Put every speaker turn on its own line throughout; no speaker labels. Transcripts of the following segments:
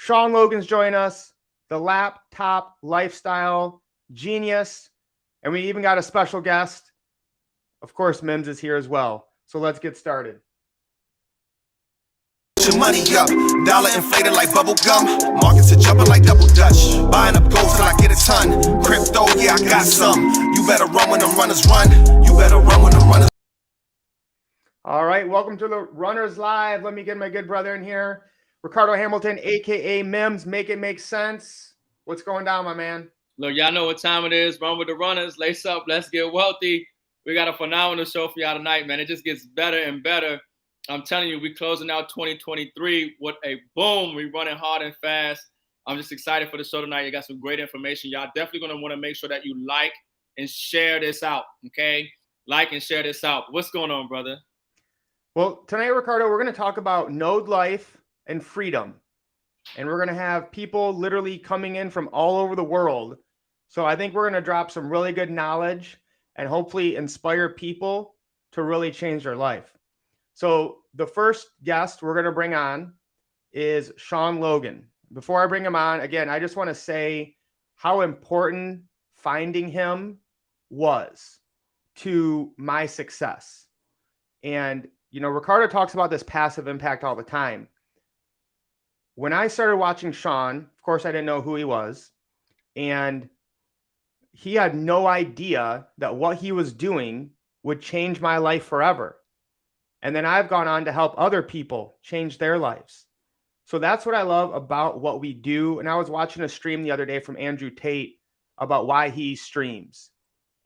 Sean Logan's joining us, the laptop lifestyle genius. And we even got a special guest. Of course, Mims is here as well. So let's get started.
Your money up, dollar inflated like bubble gum. Markets are jumping like double dutch. Buying up gold till I get a ton. Crypto, yeah, I got some. You better run when the runners run. You better run when the runners.
All right, welcome to the Runners Live. Let me get my good brother in here. Ricardo Hamilton, aka Mims, make it make sense. What's going down, my man?
Look, y'all know what time it is. Run with the runners. Lace up. Let's get wealthy. We got a phenomenal show for y'all tonight, man. It just gets better and better. I'm telling you, we closing out 2023 with a boom. We running hard and fast. I'm just excited for the show tonight. You got some great information. Y'all definitely going to want to make sure that you like and share this out, okay? Like and share this out. What's going on, brother?
Well, tonight, Ricardo, we're going to talk about node life and freedom. And we're going to have people literally coming in from all over the world. So I think we're going to drop some really good knowledge and hopefully inspire people to really change their life. So the first guest we're going to bring on is Sean Logan. Before I bring him on, again, I just want to say how important finding him was to my success. And, you know, Ricardo talks about this passive impact all the time. When I started watching Sean, of course, I didn't know who he was. And he had no idea that what he was doing would change my life forever. And then I've gone on to help other people change their lives. So that's what I love about what we do. And I was watching a stream the other day from Andrew Tate about why he streams.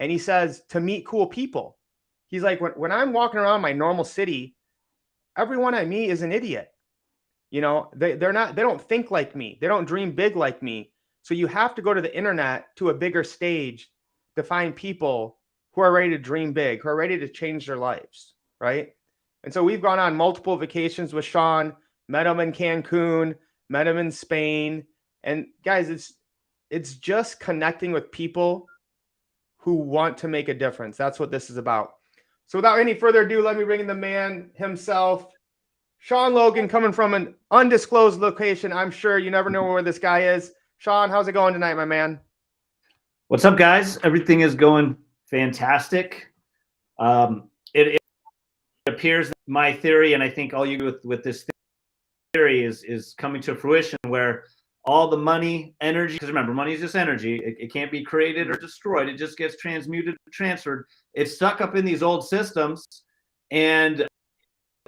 And he says to meet cool people. He's like, when I'm walking around my normal city, everyone I meet is an idiot. You know, they don't think like me. They don't dream big like me. So you have to go to the internet to a bigger stage to find people who are ready to dream big, who are ready to change their lives, right? And so we've gone on multiple vacations with Sean, met him in Cancun, met him in Spain. And guys, it's just connecting with people who want to make a difference. That's what this is about. So without any further ado, let me bring in the man himself, Sean Logan, coming from an undisclosed location. I'm sure you never know where this guy is. Sean, how's it going tonight, my man?
What's up, guys? Everything is going fantastic. It appears that my theory, and I think all you do with this theory is coming to fruition, where all the money, energy, because remember, money is just energy. It can't be created or destroyed. It just gets transmuted, transferred. It's stuck up in these old systems. And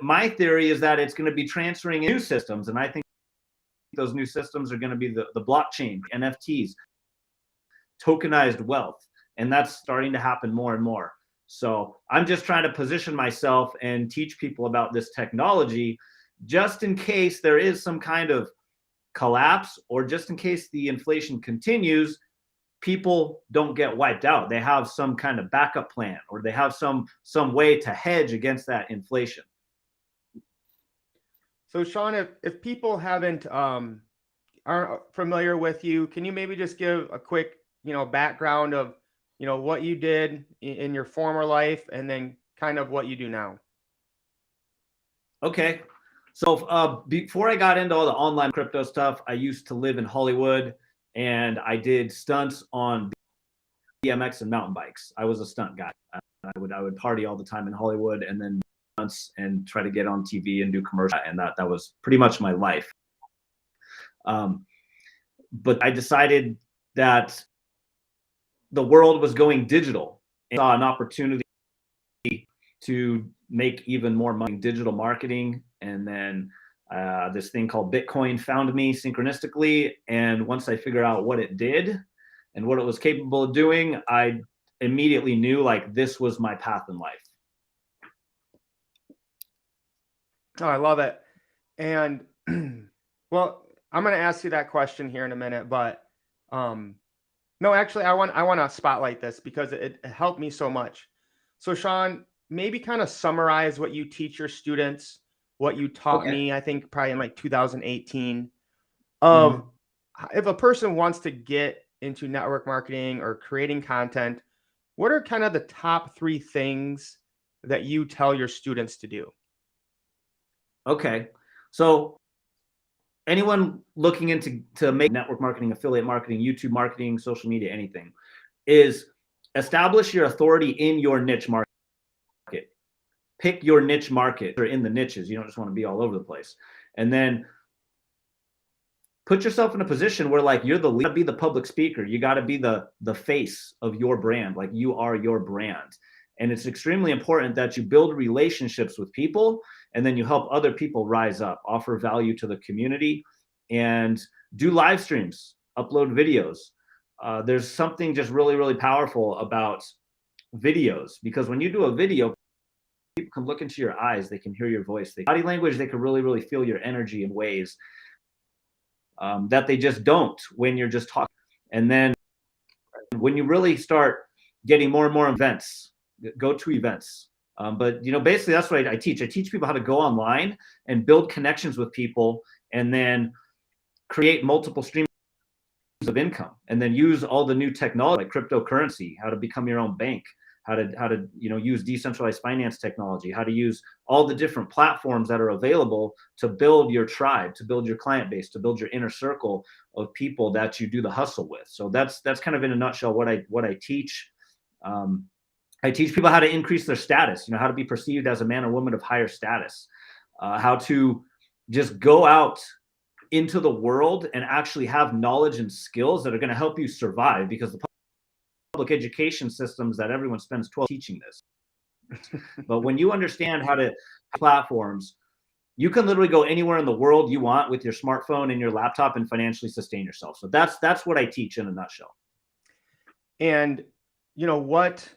my theory is that it's going to be transferring new systems. And I think those new systems are going to be the blockchain, NFTs, tokenized wealth. And that's starting to happen more and more. So I'm just trying to position myself and teach people about this technology, just in case there is some kind of collapse, or just in case the inflation continues, people don't get wiped out. They have some kind of backup plan, or they have some way to hedge against that inflation.
So Sean, if people aren't familiar with you, can you maybe just give a quick, background of, what you did in your former life, and then kind of what you do now?
Okay. So before I got into all the online crypto stuff, I used to live in Hollywood, and I did stunts on BMX and mountain bikes. I was a stunt guy. I would party all the time in Hollywood, and then stunts and try to get on TV and do commercials, and that was pretty much my life. But I decided that the world was going digital, and saw an opportunity to make even more money in digital marketing. And then this thing called Bitcoin found me synchronistically. And once I figured out what it did and what it was capable of doing, I immediately knew, like, this was my path in life.
Oh, I love it. And well, I'm going to ask you that question here in a minute, but no, actually, I want to spotlight this because it helped me so much. So Sean, maybe kind of summarize what you teach your students, what you taught me, I think probably in like 2018, of if a person wants to get into network marketing or creating content, what are kind of the top 3 things that you tell your students to do?
Okay. So anyone looking into to make network marketing, affiliate marketing, YouTube marketing, social media, anything, is establish your authority in your niche market. Pick your niche market or in the niches. You don't just want to be all over the place. And then put yourself in a position where like you're the lead, you gotta be the public speaker. You got to be the face of your brand. Like you are your brand. And it's extremely important that you build relationships with people and then you help other people rise up, offer value to the community, and do live streams, upload videos. There's something just really, really powerful about videos, because when you do a video, people can look into your eyes, they can hear your voice, body language, they can really, really feel your energy in ways that they just don't when you're just talking. And then when you really start getting more and more events, go to events. But basically that's what I teach. I teach people how to go online and build connections with people and then create multiple streams of income, and then use all the new technology like cryptocurrency, how to become your own bank, how to use decentralized finance technology, how to use all the different platforms that are available to build your tribe, to build your client base, to build your inner circle of people that you do the hustle with. So that's kind of in a nutshell what I teach. I teach people how to increase their status, how to be perceived as a man or woman of higher status, how to just go out into the world and actually have knowledge and skills that are going to help you survive, because the public education systems that everyone spends 12 teaching this. But when you understand how to platforms, you can literally go anywhere in the world you want with your smartphone and your laptop and financially sustain yourself. So that's what I teach in a nutshell.
And what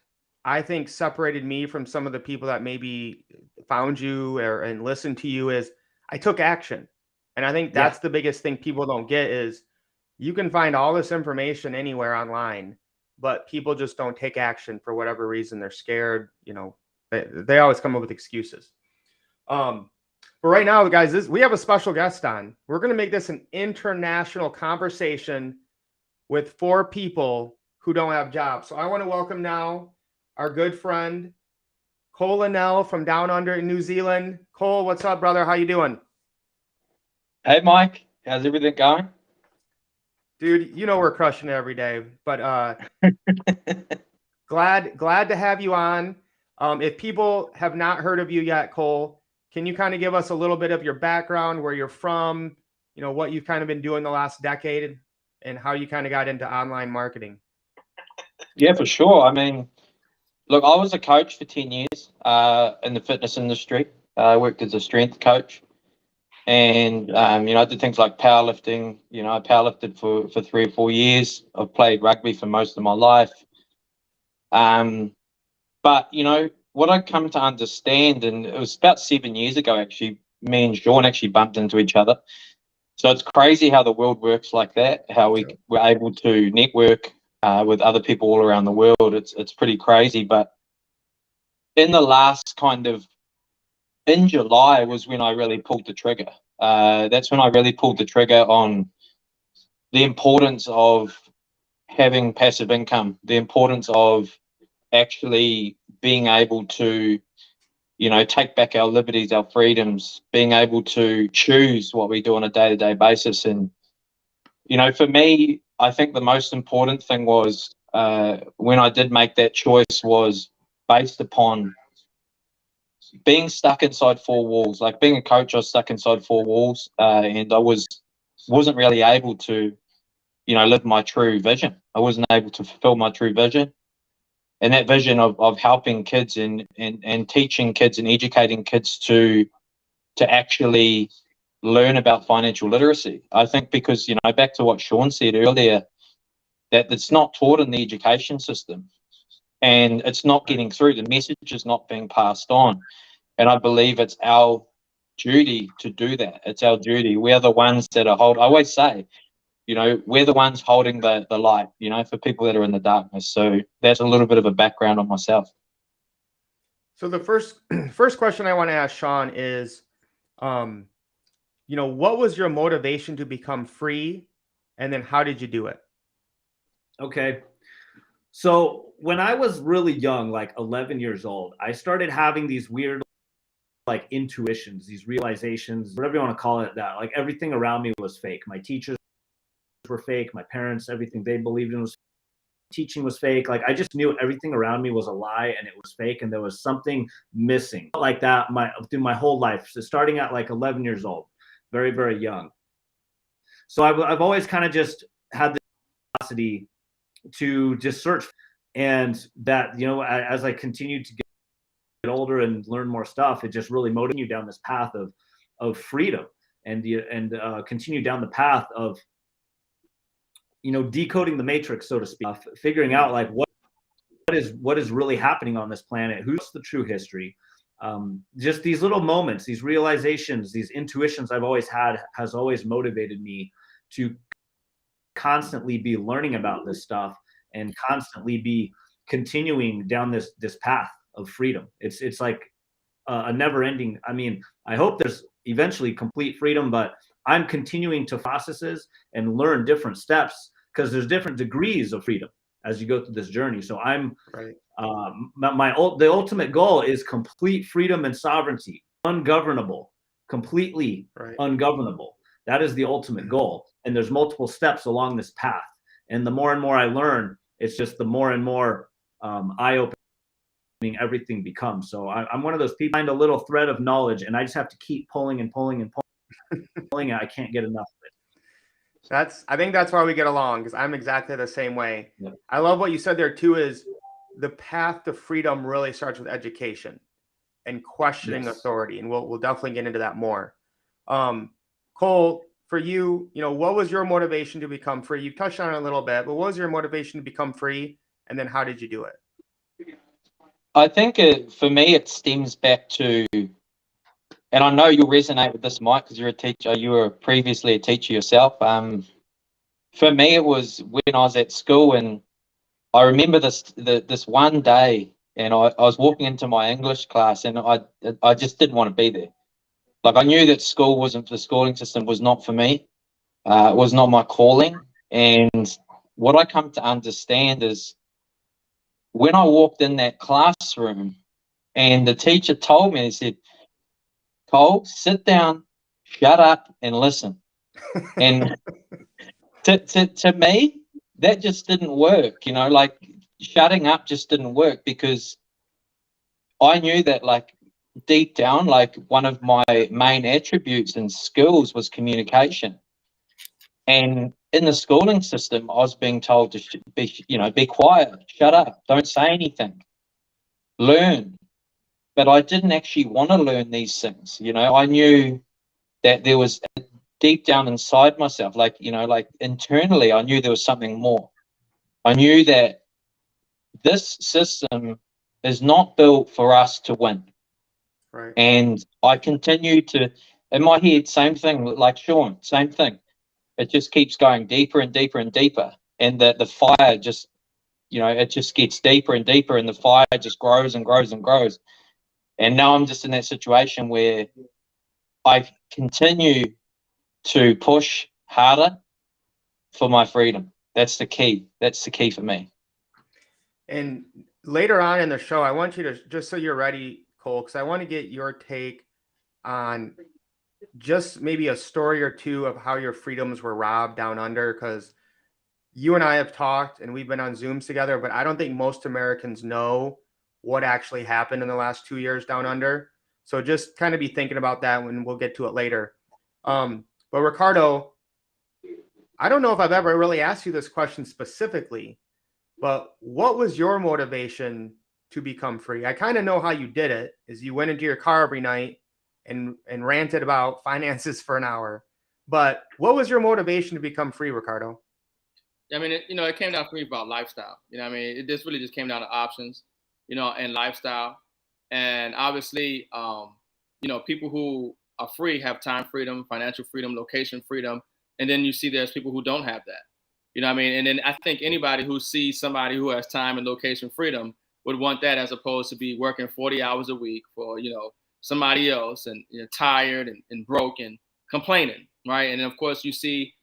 I think separated me from some of the people that maybe found you and listened to you is I took action. And I think that's the biggest thing people don't get is you can find all this information anywhere online, but people just don't take action for whatever reason. They're scared. They always come up with excuses. But right now, guys, we have a special guest on. We're going to make this an international conversation with 4 people who don't have jobs. So I want to welcome now our good friend, Cole Linnell from down under in New Zealand. Cole, what's up, brother? How you doing?
Hey, Mike. How's everything going?
Dude, we're crushing it every day. But glad to have you on. If people have not heard of you yet, Cole, can you kind of give us a little bit of your background, where you're from, what you've kind of been doing the last decade, and how you kind of got into online marketing?
Yeah, for sure. I mean, look, I was a coach for 10 years in the fitness industry. I worked as a strength coach. And, I did things like powerlifting. I powerlifted for 3 or 4 years. I've played rugby for most of my life. But, what I come to understand, and it was about 7 years ago, actually, me and Sean actually bumped into each other. So it's crazy how the world works like that, how we were able to network with other people all around the world. It's pretty crazy. But in the last in July was when I really pulled the trigger. That's when I really pulled the trigger on the importance of having passive income, the importance of actually being able to, take back our liberties, our freedoms, being able to choose what we do on a day-to-day basis. And, for me, I think the most important thing was when I did make that choice was based upon being stuck inside 4 walls. Like being a coach, I was stuck inside 4 walls, and I wasn't really able to, live my true vision. I wasn't able to fulfill my true vision, and that vision of helping kids and teaching kids and educating kids to actually learn about financial literacy. I think because back to what Sean said earlier, that it's not taught in the education system. And it's not getting through. The message is not being passed on. And I believe it's our duty to do that. It's our duty. We're the ones that are I always say, we're the ones holding the light, for people that are in the darkness. So that's a little bit of a background on myself.
So the first question I want to ask Sean is, what was your motivation to become free? And then how did you do it?
Okay. So when I was really young, like 11 years old, I started having these weird like intuitions, these realizations, whatever you want to call it, that like everything around me was fake. My teachers were fake. My parents, everything they believed in was teaching was fake. Like I just knew everything around me was a lie and it was fake, and there was something missing like that through my whole life. So starting at like 11 years old, very, very young. So I've always kind of just had the curiosity to just search, and that, you know, as I continued to get older and learn more stuff, it just really motivated you down this path of freedom, and continue down the path of, you know, decoding the matrix, so to speak, figuring out like what is really happening on this planet, who's the true history. Just these little moments, these realizations, these intuitions I've always had has always motivated me to constantly be learning about this stuff and constantly be continuing down this path of freedom. It's like a never ending. I mean, I hope there's eventually complete freedom, but I'm continuing to processes and learn different steps, because there's different degrees of freedom as you go through this journey. So I'm
Right.
The ultimate goal is complete freedom and sovereignty, ungovernable, completely
Right.
ungovernable. That is the ultimate goal. And there's multiple steps along this path. And the more and more I learn, it's just the more and more eye-opening everything becomes. So I'm one of those people, find a little thread of knowledge, and I just have to keep pulling and pulling and pulling it. I can't get enough of it.
I think that's why we get along, because I'm exactly the same way.
Yeah.
I love what you said there too, is the path to freedom really starts with education and questioning
Yes.
authority. And we'll definitely get into that more. Cole, for you, you know, what was your motivation to become free? You've touched on it a little bit, but what was your motivation to become free? And then how did you do it?
I think for me, it stems back to, and I know you'll resonate with this, Mike, because you're a teacher. You were previously a teacher yourself. For me, it was when I was at school, and I remember this one day, and I was walking into my English class, and I just didn't want to be there. Like, I knew that the schooling system was not for me. It was not my calling. And what I come to understand is, when I walked in that classroom and the teacher told me, he said, "Cole, sit down, shut up, and listen." And to me, that just didn't work, you know, like shutting up just didn't work, because I knew that, like, deep down, like, one of my main attributes and skills was communication. And in the schooling system, I was being told to be quiet, shut up, don't say anything, learn. But I didn't actually want to learn these things. You know, I knew that there was deep down inside myself, like, you know, like internally, I knew there was something more. I knew that this system is not built for us to win.
Right.
And I continue to, in my head, same thing, like Sean, same thing. It just keeps going deeper and deeper and deeper. And the fire just, you know, it just gets deeper and deeper, and the fire just grows and grows and grows. And now I'm just in that situation where I continue to push harder for my freedom. That's the key. That's the key for me.
And later on in the show, I want you to, just so you're ready, Cole, because I want to get your take on just maybe a story or two of how your freedoms were robbed down under, because you and I have talked and we've been on Zooms together, but I don't think most Americans know what actually happened in the last 2 years down under. So just kind of be thinking about that when we'll get to it later. But Ricardo, I don't know if I've ever really asked you this question specifically, but what was your motivation to become free? I kind of know how you did it, is you went into your car every night and ranted about finances for an hour. But what was your motivation to become free, Ricardo?
I mean, it came down for me about lifestyle. You know what I mean? It just really just came down to options, and lifestyle. And obviously, people who are free have time freedom, financial freedom, location freedom. And then you see there's people who don't have that. You know what I mean? And then I think anybody who sees somebody who has time and location freedom would want that, as opposed to be working 40 hours a week for, somebody else, and tired and broke and complaining, right? And of course, you see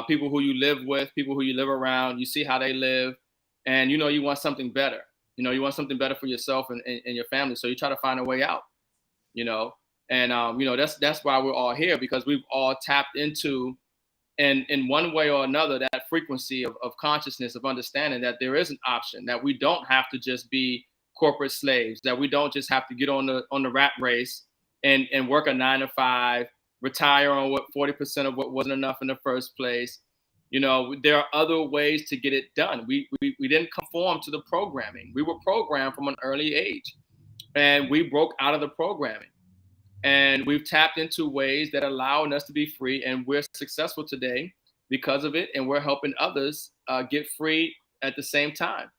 people who you live with, people who you live around, you see how they live, and you want something better. You want something better for yourself and your family. So you try to find a way out. you know. And that's why we're all here, because we've all tapped into, and in one way or another, that frequency of consciousness, of understanding that there is an option, that we don't have to just be corporate slaves, that we don't just have to get on the rat race and work a 9 to 5, retire on what 40% of what wasn't enough in the first place. There are other ways to get it done. We didn't conform to the programming. We were programmed from an early age, and we broke out of the programming. And we've tapped into ways that allowing us to be free, and we're successful today because of it. And we're helping others get free at the same time.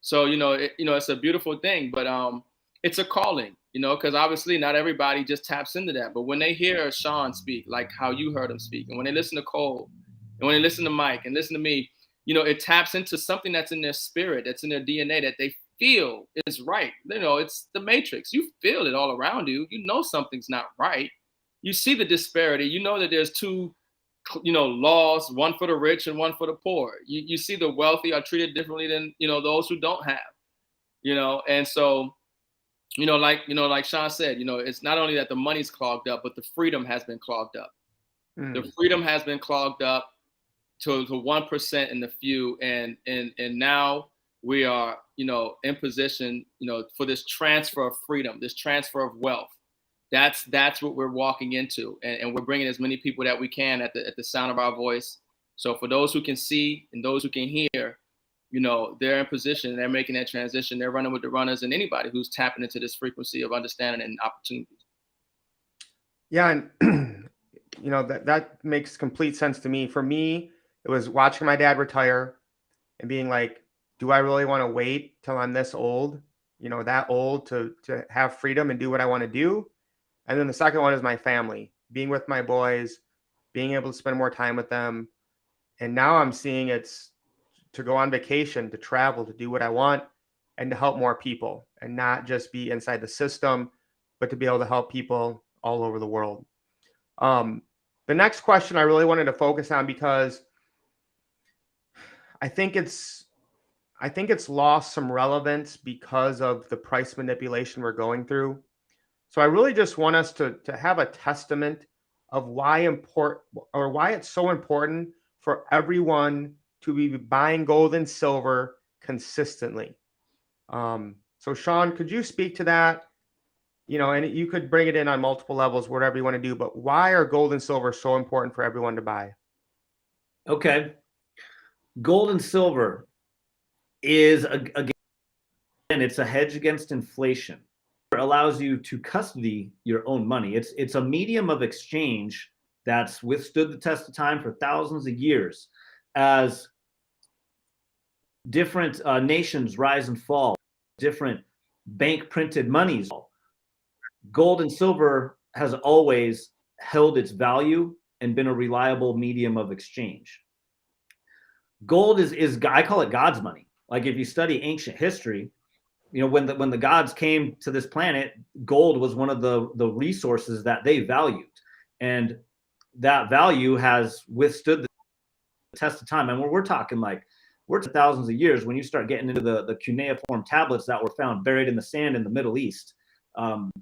So it's a beautiful thing, but it's a calling, because obviously not everybody just taps into that. But when they hear Sean speak, like how you heard him speak, and when they listen to Cole, and when they listen to Mike and listen to me, it taps into something that's in their spirit, that's in their DNA, that they feel is right. It's the matrix. You feel it all around you. Something's not right. You see the disparity. That there's two, laws, one for the rich and one for the poor. You see the wealthy are treated differently than, those who don't have, and so, like Sean said, it's not only that the money's clogged up, but the freedom has been clogged up. The freedom has been clogged up to 1% and the few. And now we are, in position, for this transfer of freedom, this transfer of wealth. That's what we're walking into, and we're bringing as many people that we can at the sound of our voice. So for those who can see and those who can hear, they're in position, they're making that transition, they're running with the runners, and anybody who's tapping into this frequency of understanding and opportunities.
Yeah, and that makes complete sense to me. For me, it was watching my dad retire and being like, do I really want to wait till I'm this old, that old to have freedom and do what I want to do? And then the second one is my family, being with my boys, being able to spend more time with them. And now I'm seeing it's to go on vacation, to travel, to do what I want, and to help more people, and not just be inside the system, but to be able to help people all over the world. The next question I really wanted to focus on, because I think it's lost some relevance because of the price manipulation we're going through. So I really just want us to have a testament of why it's so important for everyone to be buying gold and silver consistently. So Sean, could you speak to that? And you could bring it in on multiple levels, whatever you want to do, but why are gold and silver so important for everyone to buy?
Okay. Gold and silver is, again, it's a hedge against inflation. It allows you to custody your own money. It's a medium of exchange that's withstood the test of time for thousands of years as different nations rise and fall, different bank printed monies. Gold and silver has always held its value and been a reliable medium of exchange. Gold is I call it God's money. Like if you study ancient history, when the gods came to this planet, gold was one of the resources that they valued, and that value has withstood the test of time. And we're talking we're thousands of years. When you start getting into the cuneiform tablets that were found buried in the sand in the Middle East,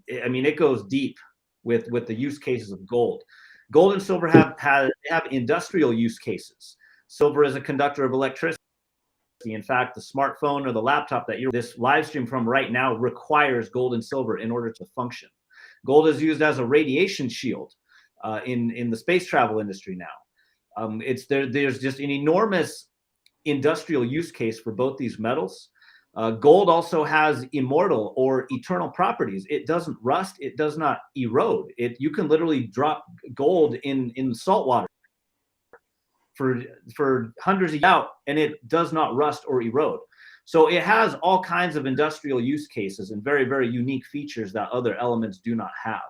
it goes deep with the use cases of gold. Gold and silver have industrial use cases. Silver is a conductor of electricity. In fact, the smartphone or the laptop that you're this live stream from right now requires gold and silver in order to function. Gold is used as a radiation shield in the space travel industry now. There's just an enormous industrial use case for both these metals. Gold also has immortal or eternal properties. It doesn't rust. It does not erode. You can literally drop gold in salt water for hundreds of years out, and it does not rust or erode. So it has all kinds of industrial use cases and very, very unique features that other elements do not have.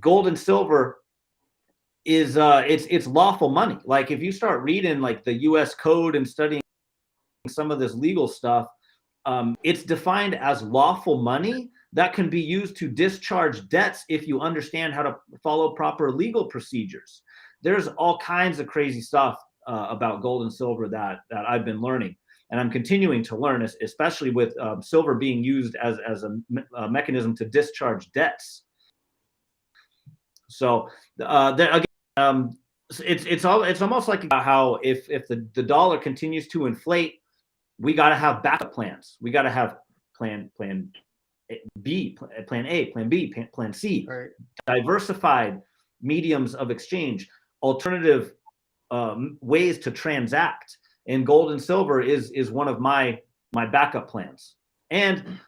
Gold and silver is it's lawful money. Like if you start reading like the U.S. code and studying some of this legal stuff, it's defined as lawful money that can be used to discharge debts if you understand how to follow proper legal procedures. There's all kinds of crazy stuff about gold and silver that I've been learning. and I'm continuing to learn, especially with silver being used as a mechanism to discharge debts. So again, it's almost like how if the dollar continues to inflate, we got to have backup plans. We got to have plan B, plan A, plan B, plan C,
Right.
diversified mediums of exchange, alternative ways to transact. And gold and silver is one of my backup plans. And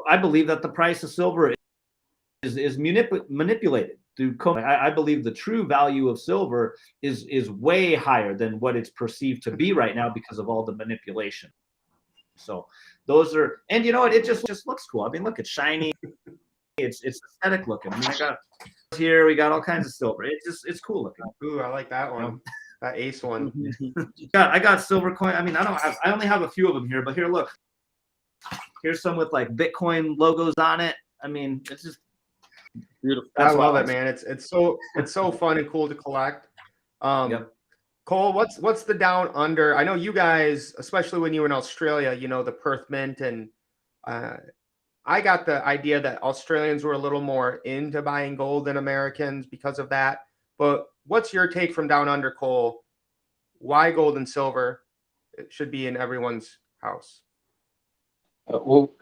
I believe that the price of silver is manipulated through I believe the true value of silver is way higher than what it's perceived to be right now because of all the manipulation. So those are, and you know what, it just looks cool. I mean, look, it's shiny, it's aesthetic looking. I mean, I got here, we got all kinds of silver. It's cool looking.
Ooh, I like that one. That ace one.
I got silver coin. I mean, I only have a few of them here, but here, look. Here's some with like Bitcoin logos on it. I mean, it's just
Beautiful.
I love it, man. It's so fun and cool to collect.
Yep.
Cole, what's the down under? I know you guys, especially when you were in Australia, you know, the Perth Mint, and I got the idea that Australians were a little more into buying gold than Americans because of that. But what's your take from down under, Cole? Why gold and silver should be in everyone's house?
Well,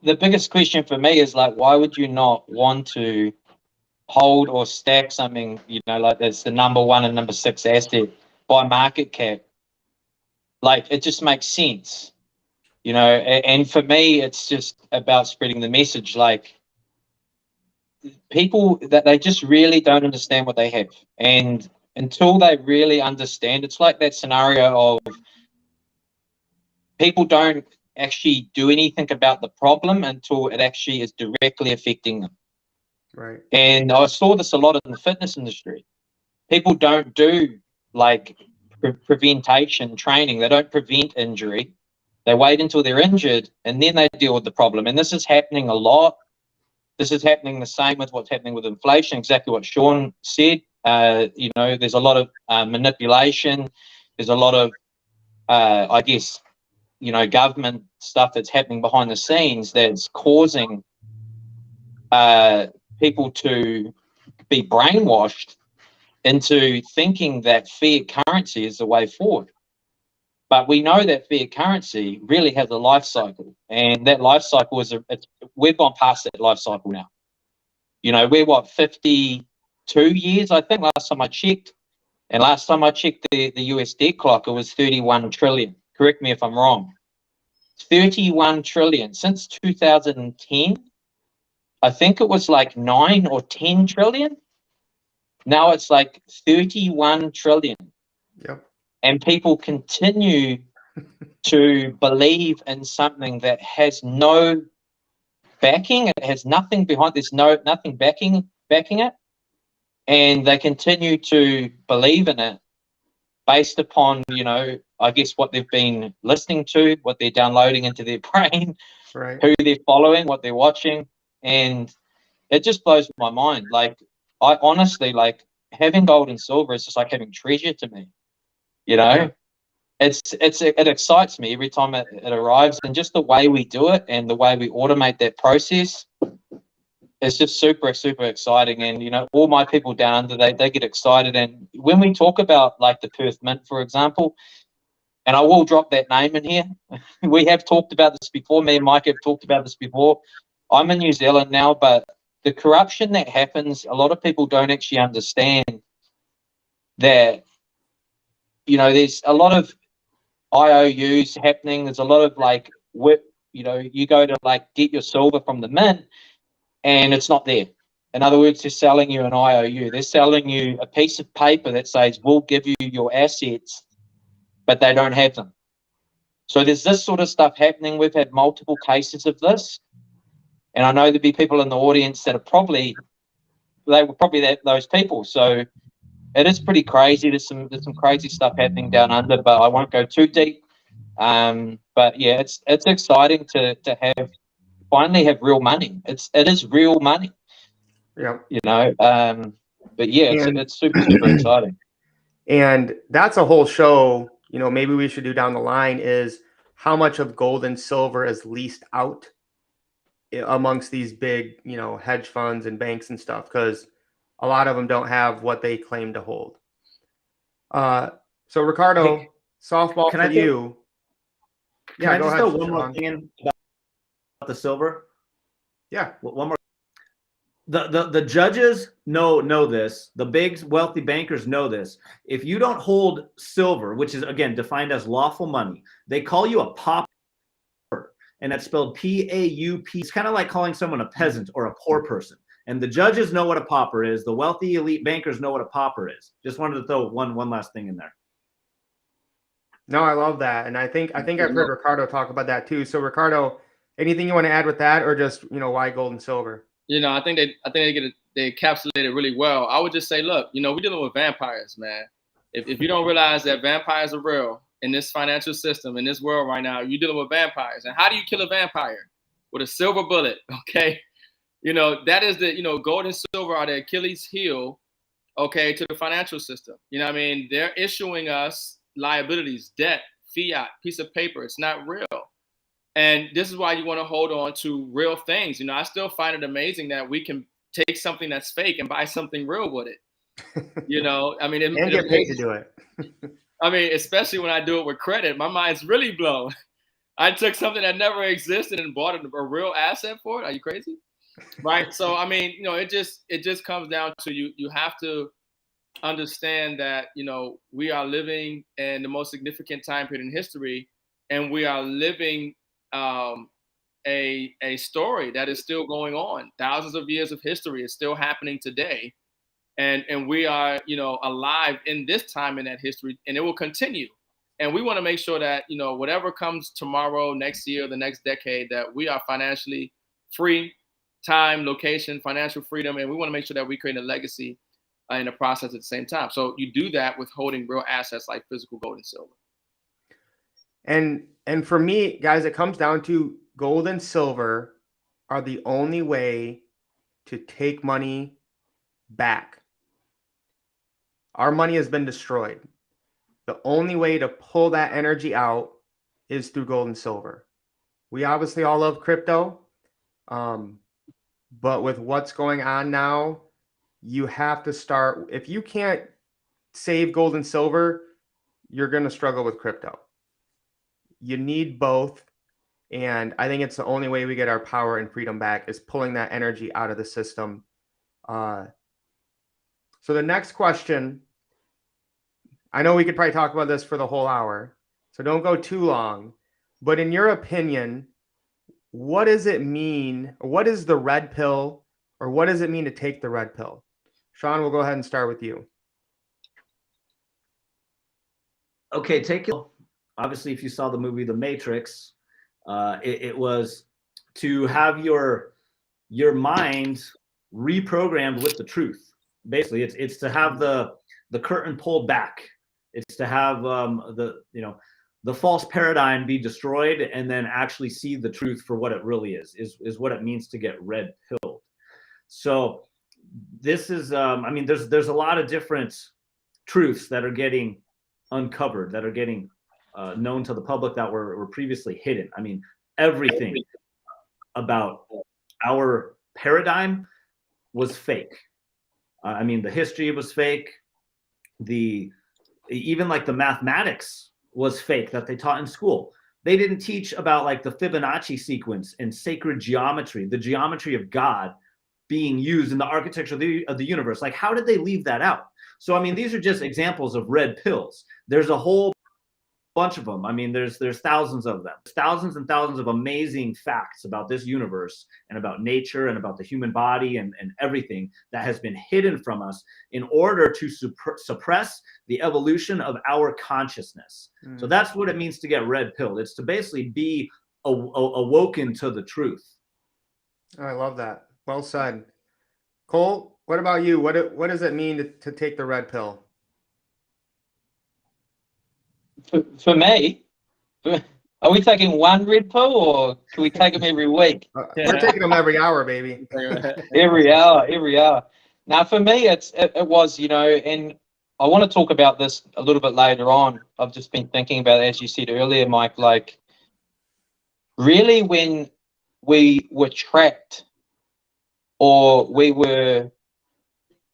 the biggest question for me is like, why would you not want to hold or stack something, you know, like that's the number 1 and number 6 asset by market cap? Like, it just makes sense, you know. And for me, it's just about spreading the message. Like, people that they just really don't understand what they have, and until they really understand, it's like that scenario of people don't actually do anything about the problem until it actually is directly affecting them.
Right.
And I saw this a lot in the fitness industry. People don't do like prevention training. They don't prevent injury. They wait until they're injured and then they deal with the problem. And this is happening a lot. This is happening the same with what's happening with inflation, exactly what Sean said. You know, there's a lot of manipulation. There's a lot of, I guess, you know, government stuff that's happening behind the scenes that's causing people to be brainwashed into thinking that fiat currency is the way forward. But we know that fiat currency really has a life cycle, and that life cycle we've gone past that life cycle now. You know, we're 52 years, I think, last time I checked. And last time I checked the US debt clock, it was 31 trillion. Correct me if I'm wrong. 31 trillion since 2010. I think it was like 9 or 10 trillion. Now it's like 31 trillion.
Yep.
And people continue to believe in something that has no backing. It has nothing behind. There's nothing backing it. And they continue to believe in it based upon, you know, I guess what they've been listening to, what they're downloading into their brain,
Right.
who they're following, what they're watching. And it just blows my mind. Like, I honestly, like, having gold and silver is just like having treasure to me. You know,
Yeah.
it excites me every time it arrives, and just the way we do it and the way we automate that process is just super, super exciting. And, you know, all my people down under, they get excited. And when we talk about like the Perth Mint, for example, and I will drop that name in here. We have talked about this before. Me and Mike have talked about this before. I'm in New Zealand now, but the corruption that happens, a lot of people don't actually understand that, you know, there's a lot of IOUs happening. There's a lot of like whip, you know, you go to like get your silver from the mint and it's not there. In other words, they're selling you an IOU. They're selling you a piece of paper that says, we'll give you your assets, but they don't have them. So there's this sort of stuff happening. We've had multiple cases of this. And I know there'll be people in the audience that are they were probably those people. So it is pretty crazy. There's some crazy stuff happening down under, but I won't go too deep. But yeah, it's exciting to finally have real money. It is real money.
Yeah.
You know. But yeah, it's super, super exciting.
And that's a whole show, you know, maybe we should do down the line, is how much of gold and silver is leased out amongst these big, hedge funds and banks and stuff, because a lot of them don't have what they claim to hold. So Ricardo,
Hey,
softball
can
for
I throw-
you.
Can I
go
just
ahead,
throw one more
Sean.
thing in about the silver?
Yeah.
One more. The judges know this. The big wealthy bankers know this. If you don't hold silver, which is again defined as lawful money, they call you a pauper, and that's spelled P-A-U-P. It's kind of like calling someone a peasant or a poor person. And the judges know what a pauper is. The wealthy elite bankers know what a pauper is. Just wanted to throw one last thing in there.
No, I love that, and I think I've heard Ricardo talk about that too. So Ricardo, anything you want to add with that, or just why gold and silver?
I think they encapsulate it really well. I would just say, look, we're dealing with vampires, man. If you don't realize that vampires are real in this financial system, in this world right now, you're dealing with vampires. And how do you kill a vampire? With a silver bullet, okay? That is the, gold and silver are the Achilles heel, okay, to the financial system. They're issuing us liabilities, debt, fiat, piece of paper. It's not real. And this is why you want to hold on to real things. I still find it amazing that we can take something that's fake and buy something real with it.
And get paid to do it.
Especially when I do it with credit, my mind's really blown. I took something that never existed and bought a real asset for it. Are you crazy? Right. So, it just comes down to you have to understand that, we are living in the most significant time period in history, and we are living a story that is still going on. Thousands of years of history is still happening today. And we are, alive in this time in that history, and it will continue. And we want to make sure that, whatever comes tomorrow, next year, the next decade, that we are financially free, time, location, financial freedom. And we want to make sure that we create a legacy in the process at the same time. So you do that with holding real assets like physical gold and silver.
And for me, guys, it comes down to gold and silver are the only way to take money back. Our money has been destroyed. The only way to pull that energy out is through gold and silver. We obviously all love crypto, but with what's going on now, you have to start. If you can't save gold and silver, you're going to struggle with crypto. You need both. And I think it's the only way we get our power and freedom back is pulling that energy out of the system. So the next question, I know we could probably talk about this for the whole hour, so don't go too long. But in your opinion, what does it mean? What is the red pill, or what does it mean to take the red pill? Sean, we'll go ahead and start with you.
Okay, take it. Obviously, if you saw the movie The Matrix, it was to have your mind reprogrammed with the truth. Basically, it's to have the curtain pulled back. It's to have the false paradigm be destroyed, and then actually see the truth for what it really is what it means to get red pilled. So this is there's a lot of different truths that are getting uncovered, that are getting known to the public, that were previously hidden. Everything about our paradigm was fake. The history was fake. Even like the mathematics was fake that they taught in school. They didn't teach about like the Fibonacci sequence and sacred geometry, the geometry of God being used in the architecture of the universe. Like, how did they leave that out? So, these are just examples of red pills. There's a whole bunch of them. There's thousands of them. Thousands and thousands of amazing facts about this universe and about nature and about the human body and everything that has been hidden from us in order to suppress the evolution of our consciousness. So that's what it means to get red pilled. It's to basically be awoken to the truth.
I love that. Well said. Cole, what about you? What does it mean to take the red pill?
For me, are we taking one red pill, or can we take them every week?
We're taking them every hour, baby.
Every hour. Now, for me, it was, and I want to talk about this a little bit later on. I've just been thinking about it, as you said earlier, Mike, like really when we were trapped or we were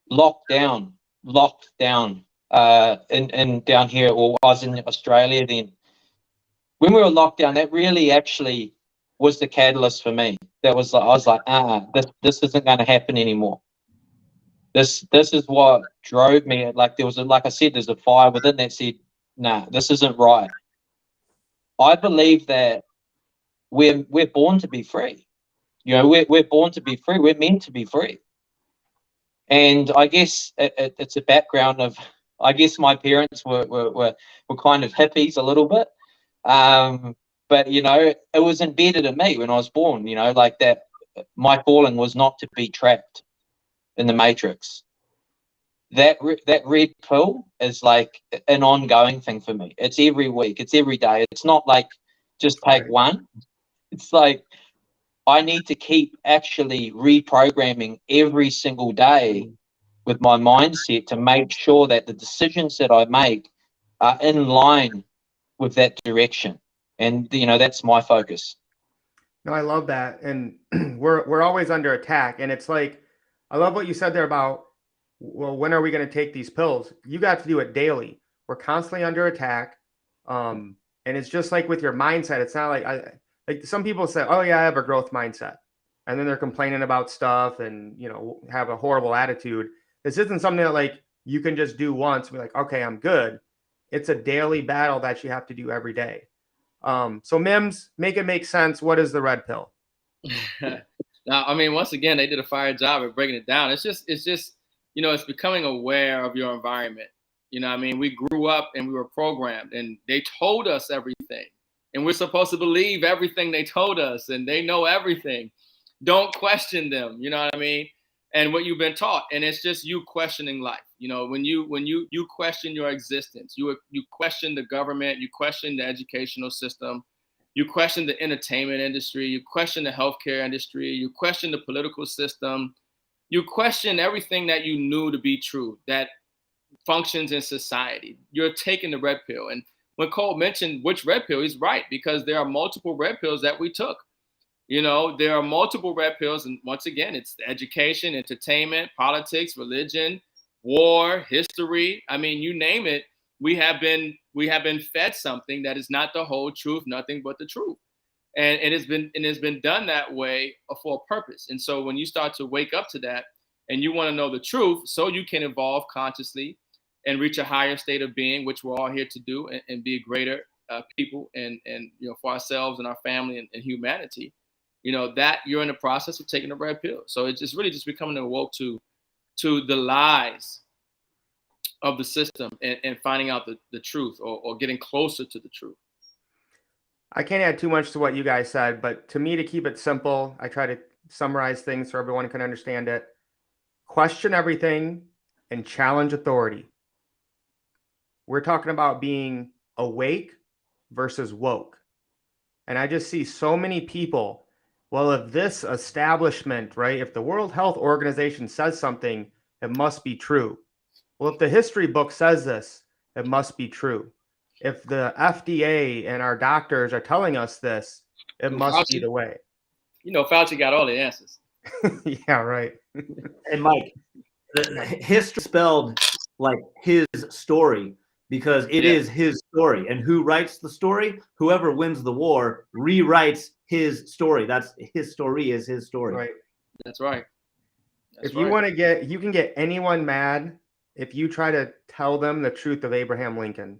locked down in down here, or I was in Australia then. When we were locked down, that really actually was the catalyst for me. That was like, I was like, this isn't going to happen anymore. This is what drove me. Like there was like I said, there's a fire within that said, nah, this isn't right. I believe that we're born to be free. You know, we're born to be free. We're meant to be free. And I guess it's a background of, I guess my parents were kind of hippies a little bit. But, you know, it was embedded in me when I was born, you know, like that my calling was not to be trapped in the matrix. That red pill is like an ongoing thing for me. It's every week. It's every day. It's not like just take one. It's like I need to keep actually reprogramming every single day with my mindset to make sure that the decisions that I make are in line with that direction. And, you know, that's my focus.
No, I love that. And we're always under attack. And it's like, I love what you said there about, well, when are we going to take these pills? You got to do it daily. We're constantly under attack. And it's just like with your mindset. It's not like some people say, oh yeah, I have a growth mindset. And then they're complaining about stuff and, you know, have a horrible attitude. This isn't something that like you can just do once and be like, okay, I'm good. It's a daily battle that you have to do every day. So Mims, make it make sense. What is the red pill?
Now, I mean, once again, they did a fire job at breaking it down. It's just, you know, it's becoming aware of your environment. You know what I mean? We grew up and we were programmed and they told us everything. And we're supposed to believe everything they told us and they know everything. Don't question them. You know what I mean? And what you've been taught. And it's just you questioning life. You know, when you question your existence, you question the government, you question the educational system, you question the entertainment industry, you question the healthcare industry, you question the political system, you question everything that you knew to be true, that functions in society. You're taking the red pill. And when Cole mentioned which red pill, he's right, because there are multiple red pills that we took. You know, there are multiple red pills. And once again, it's education, entertainment, politics, religion, war, history. I mean, you name it. We have been fed something that is not the whole truth, nothing but the truth. And it's been done that way for a purpose. And so when you start to wake up to that and you want to know the truth so you can evolve consciously and reach a higher state of being, which we're all here to do, and be greater people and you know, for ourselves and our family and humanity, you know, that you're in the process of taking the red pill. So it's just really just becoming awoke to the lies of the system and finding out the truth or getting closer to the truth.
I can't add too much to what you guys said, but to me, to keep it simple, I try to summarize things so everyone can understand it. Question everything and challenge authority. We're talking about being awake versus woke. And I just see so many people, well, if this establishment, right, if the World Health Organization says something, it must be true. Well, if the history book says this, it must be true. If the FDA and our doctors are telling us this, it must be the way.
You know, Fauci got all the answers.
Yeah, right.
And Mike, history spelled like his story because it is his story. And who writes the story? Whoever wins the war rewrites his story. That's his story is his story.
Right.
That's right.
If you want to get, you can get anyone mad if you try to tell them the truth of Abraham Lincoln.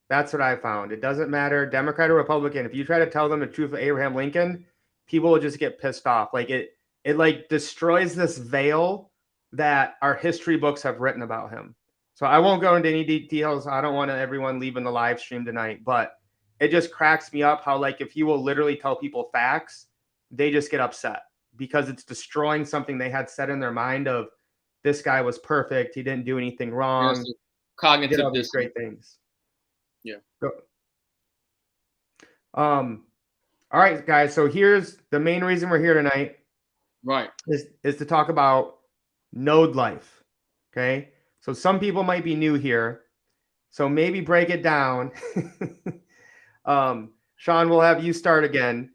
That's what I found. It doesn't matter, Democrat or Republican. If you try to tell them the truth of Abraham Lincoln, people will just get pissed off. Like it like destroys this veil that our history books have written about him. So I won't go into any details. I don't want everyone leaving the live stream tonight, but it just cracks me up how, like, if you will literally tell people facts, they just get upset because it's destroying something they had set in their mind of this guy was perfect. He didn't do anything wrong.
Yes, cognitive
did all these great things.
Yeah.
All right, guys. So here's the main reason we're here tonight.
Right.
Is to talk about node life. Okay. So some people might be new here. So maybe break it down. Sean, we'll have you start again.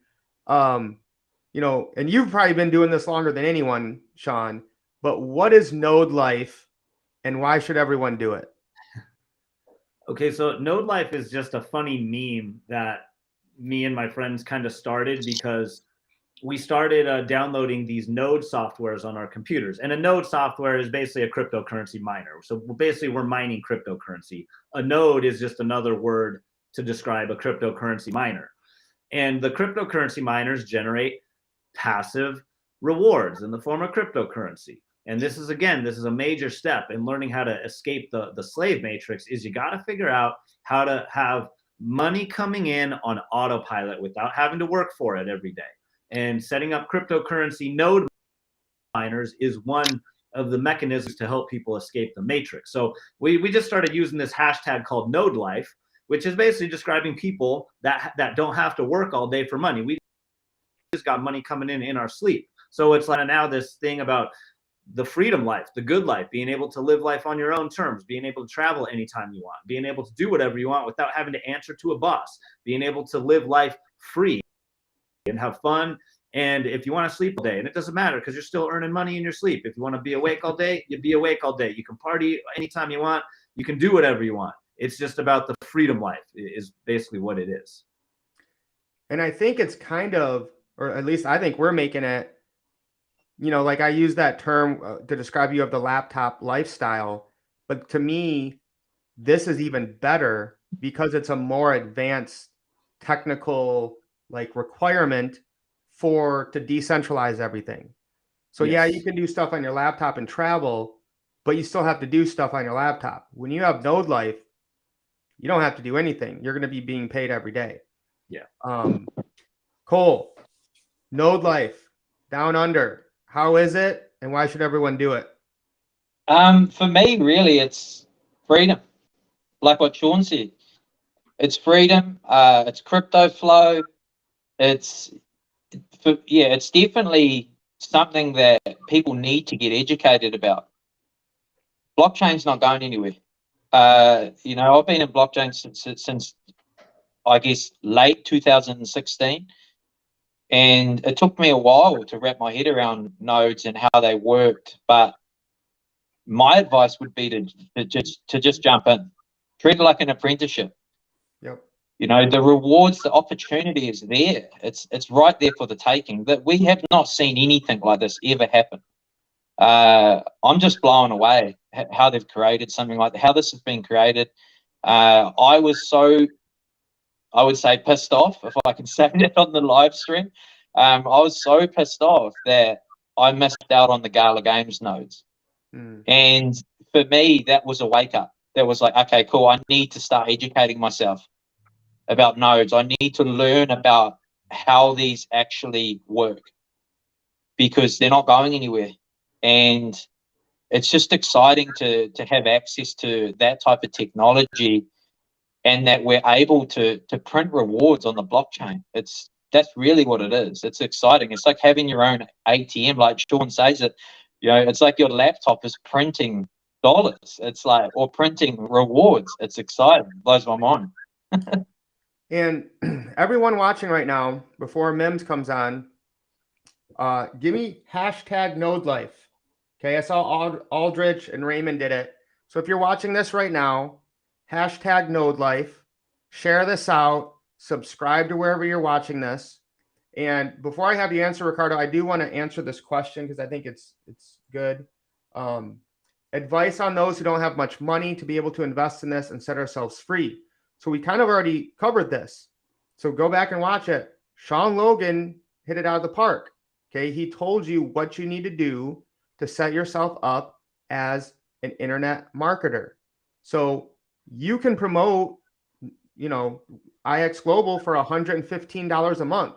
You know, and you've probably been doing this longer than anyone, Sean, but what is Node Life and why should everyone do it?
Okay, so Node Life is just a funny meme that me and my friends kind of started because we started downloading these node softwares on our computers. And a node software is basically a cryptocurrency miner. So basically we're mining cryptocurrency. A node is just another word to describe a cryptocurrency miner. And the cryptocurrency miners generate passive rewards in the form of cryptocurrency. And this is a major step in learning how to escape the slave matrix. Is you got to figure out how to have money coming in on autopilot without having to work for it every day. And setting up cryptocurrency node miners is one of the mechanisms to help people escape the matrix. So we just started using this hashtag called Node Life, which is basically describing people that don't have to work all day for money. We just got money coming in our sleep. So it's like now this thing about the freedom life, the good life, being able to live life on your own terms, being able to travel anytime you want, being able to do whatever you want without having to answer to a boss, being able to live life free and have fun. And if you want to sleep all day, and it doesn't matter because you're still earning money in your sleep. If you want to be awake all day, you be awake all day. You can party anytime you want. You can do whatever you want. It's just about the freedom life is basically what it is.
And I think it's kind of, or at least I think we're making it, you know, like I use that term to describe you of the laptop lifestyle. But to me, this is even better because it's a more advanced technical like requirement to decentralize everything. So
Yes.
yeah, you can do stuff on your laptop and travel, but you still have to do stuff on your laptop. When you have Node Life, you don't have to do anything. You're going to be being paid every day.
Yeah.
Cole, Node Life, Down Under. How is it, and why should everyone do it?
For me, really, it's freedom. Like what Sean said, it's freedom. It's crypto flow. It's definitely something that people need to get educated about. Blockchain's not going anywhere. You know, I've been in blockchain since I guess late 2016, and it took me a while to wrap my head around nodes and how they worked. But my advice would be to just jump in, treat it like an apprenticeship.
Yep.
You know, the rewards, the opportunity is there. It's right there for the taking. That we have not seen anything like this ever happen. I'm just blown away how they've created something like that, how this has been created. I was so, I would say, pissed off, if I can say that on the live stream. I was so pissed off that I missed out on the Gala Games nodes. And for me, that was a wake up. That was like, okay, cool. I need to start educating myself about nodes. I need to learn about how these actually work because they're not going anywhere. And it's just exciting to have access to that type of technology and that we're able to print rewards on the blockchain. That's really what it is. It's exciting. It's like having your own ATM, like Sean says it. You know, it's like your laptop is printing dollars. It's like, or printing rewards. It's exciting. It blows my mind.
And everyone watching right now, before Mims comes on, give me hashtag Node Life. Okay, I saw Aldrich and Raymond did it. So if you're watching this right now, hashtag Node Life, share this out, subscribe to wherever you're watching this. And before I have you answer, Ricardo, I do want to answer this question because I think it's good. Advice on those who don't have much money to be able to invest in this and set ourselves free. So we kind of already covered this. So go back and watch it. Sean Logan hit it out of the park. Okay, he told you what you need to do to set yourself up as an internet marketer. So you can promote, you know, IX Global for $115 a month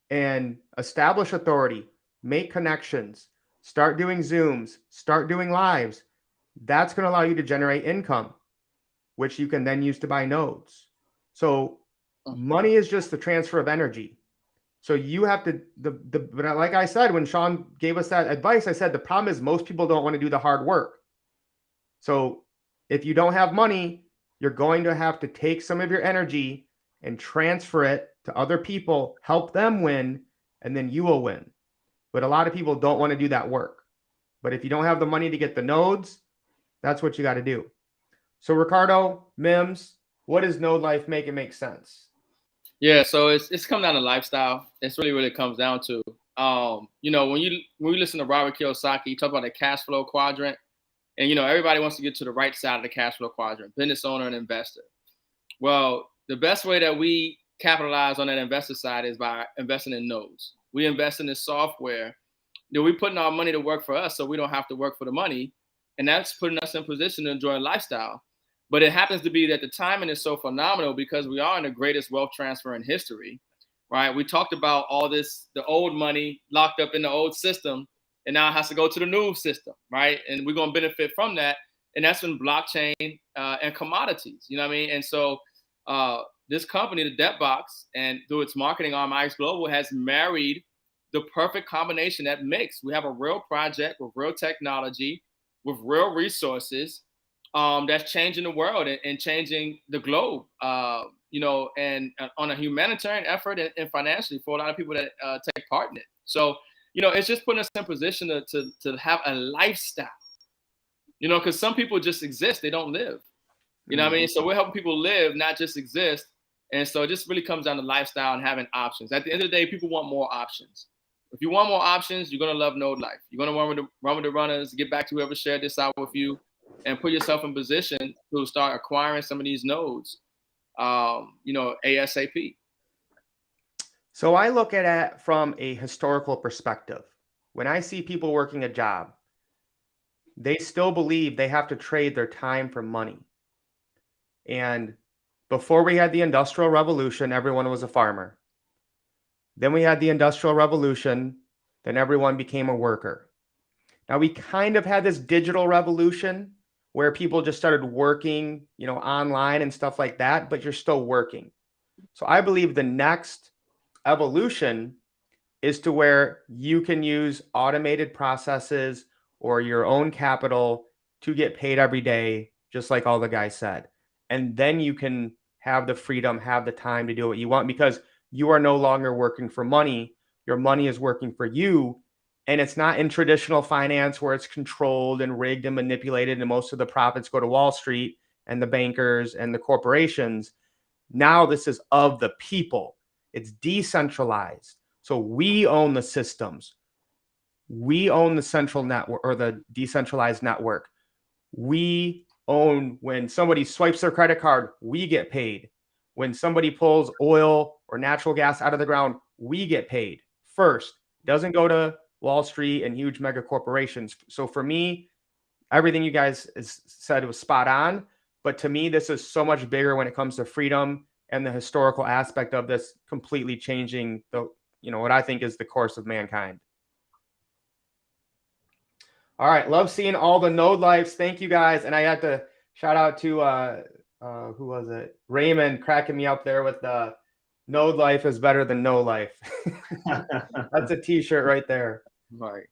and establish authority, make connections, start doing Zooms, start doing lives. That's going to allow you to generate income, which you can then use to buy nodes. So money is just the transfer of energy. So you have to, but like I said, when Sean gave us that advice, I said, the problem is most people don't want to do the hard work. So if you don't have money, you're going to have to take some of your energy and transfer it to other people, help them win, and then you will win. But a lot of people don't want to do that work. But if you don't have the money to get the nodes, that's what you got to do. So Ricardo, Mims, what does node life make it make sense?
Yeah, so it's come down to lifestyle. It's really what it comes down to. You know, when you listen to Robert Kiyosaki, he talk about the cash flow quadrant, and you know everybody wants to get to the right side of the cash flow quadrant, business owner and investor. Well, the best way that we capitalize on that investor side is by investing in nodes. We invest in this software that we putting our money to work for us, so we don't have to work for the money, and that's putting us in position to enjoy a lifestyle. But it happens to be that the timing is so phenomenal because we are in the greatest wealth transfer in history, right? We talked about all this, the old money locked up in the old system, and now it has to go to the new system, right? And we're going to benefit from that. And that's in blockchain and commodities, you know what I mean? And so this company, the Debt Box, and through its marketing arm, IX Global, has married the perfect combination that mix. We have a real project with real technology, with real resources, that's changing the world and changing the globe, you know, and on a humanitarian effort and financially for a lot of people that take part in it. So, you know, it's just putting us in position to have a lifestyle, you know, because some people just exist, they don't live, you know what I mean? So we're helping people live, not just exist. And so it just really comes down to lifestyle and having options. At the end of the day, people want more options. If you want more options, you're going to love Node Life. You're going to run with the runners, get back to whoever shared this out with you, and put yourself in position to start acquiring some of these nodes, you know, ASAP.
So I look at it from a historical perspective. When I see people working a job, they still believe they have to trade their time for money. And before we had the Industrial Revolution, everyone was a farmer. Then we had the Industrial Revolution, then everyone became a worker. Now we kind of had this digital revolution where people just started working, you know, online and stuff like that, but you're still working. So I believe the next evolution is to where you can use automated processes or your own capital to get paid every day, just like all the guys said. And then you can have the freedom, have the time to do what you want because you are no longer working for money. Your money is working for you. And it's not in traditional finance where it's controlled and rigged and manipulated, and most of the profits go to Wall Street and the bankers and the corporations. Now this is of the people. It's decentralized. So we own the systems. We own the central network or the decentralized network. We own when somebody swipes their credit card, we get paid. When somebody pulls oil or natural gas out of the ground, we get paid first. It doesn't go to Wall Street and huge mega corporations. So for me, everything you guys said was spot on. But to me, this is so much bigger when it comes to freedom and the historical aspect of this completely changing the, you know, what I think is the course of mankind. All right. Love seeing all the node lives. Thank you guys. And I had to shout out to, who was it? Raymond cracking me up there with the node life is better than no life. That's a t-shirt right there.
Right.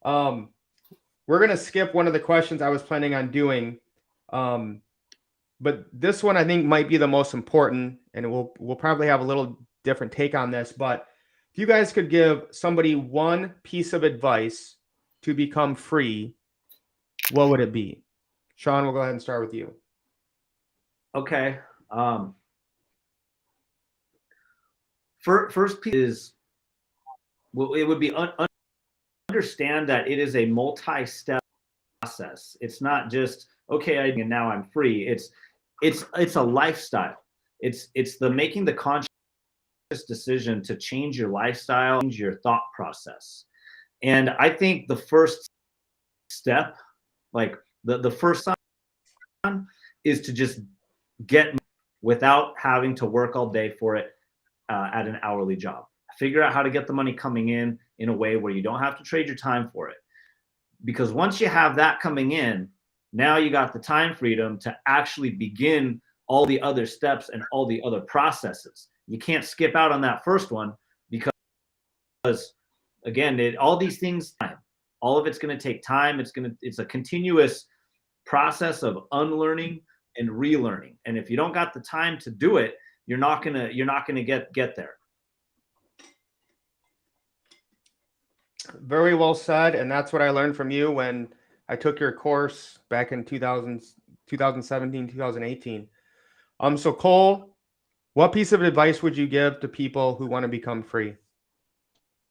We're going to skip one of the questions I was planning on doing. But this one I think might be the most important, and we'll probably have a little different take on this. But if you guys could give somebody one piece of advice to become free, what would it be? Sean, we'll go ahead and start with you.
Okay. First piece is, well, it would be understand that it is a multi-step process. It's not just, okay, and now I'm free. It's a lifestyle. It's the making the conscious decision to change your lifestyle, change your thought process. And I think the first step, like the first sign, is to just get without having to work all day for it at an hourly job. Figure out how to get the money coming in a way where you don't have to trade your time for it. Because once you have that coming in, now you got the time freedom to actually begin all the other steps and all the other processes. You can't skip out on that first one because again, all these things, all of it's going to take time. It's a continuous process of unlearning and relearning. And if you don't got the time to do it, you're not gonna get there.
Very well said. And that's what I learned from you when I took your course back in 2017, 2018. So Cole, what piece of advice would you give to people who want to become free?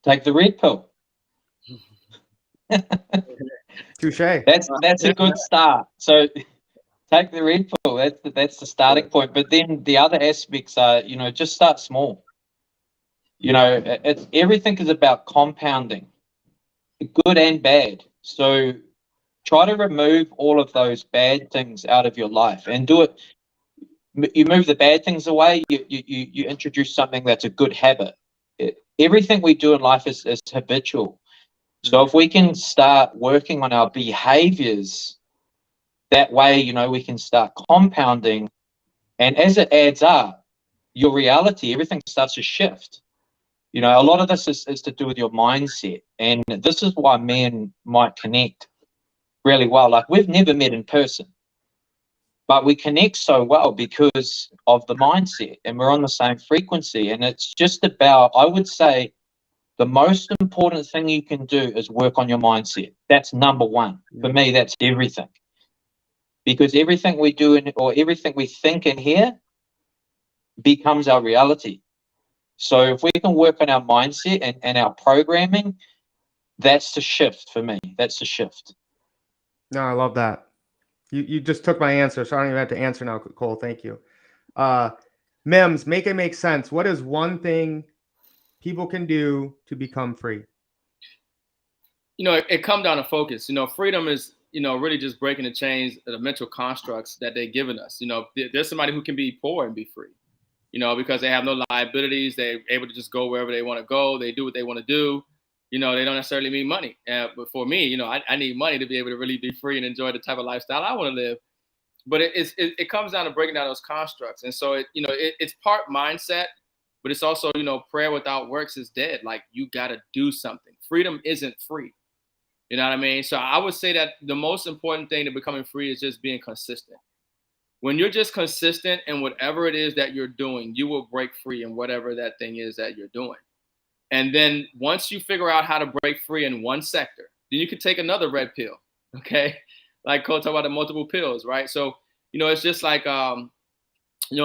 Take the red pill.
Touche.
That's a good start. So take the red pill. That's the starting point. But then the other aspects are, just start small. It's everything is about compounding, good and bad. So try to remove all of those bad things out of your life and do it. You move the bad things away. You introduce something that's a good habit. Everything we do in life is habitual. So if we can start working on our behaviors, that way, we can start compounding. And as it adds up, your reality, everything starts to shift. A lot of this is to do with your mindset. And this is why me and Mike connect really well. Like, we've never met in person, but we connect so well because of the mindset, and we're on the same frequency. And it's just about, I would say, the most important thing you can do is work on your mindset. That's number one. For me, that's everything. Because everything we do or everything we think in here becomes our reality. So if we can work on our mindset and our programming, that's the shift for me. That's the shift.
No, I love that. You just took my answer, so I don't even have to answer now, Cole. Thank you. Mims, make it make sense. What is one thing people can do to become free?
It comes down to focus. Freedom is, really just breaking the chains of the mental constructs that they've given us. There's somebody who can be poor and be free, because they have no liabilities. They're able to just go wherever they want to go. They do what they want to do. They don't necessarily need money. But for me, I need money to be able to really be free and enjoy the type of lifestyle I want to live. But it comes down to breaking down those constructs. And so, it's part mindset, but it's also, prayer without works is dead. Like, you got to do something. Freedom isn't free. You know what I mean? So I would say that the most important thing to becoming free is just being consistent. When you're just consistent in whatever it is that you're doing, you will break free in whatever that thing is that you're doing. And then once you figure out how to break free in one sector, then you can take another red pill. Okay. Like Cole talked about the multiple pills, right? So, it's just like, in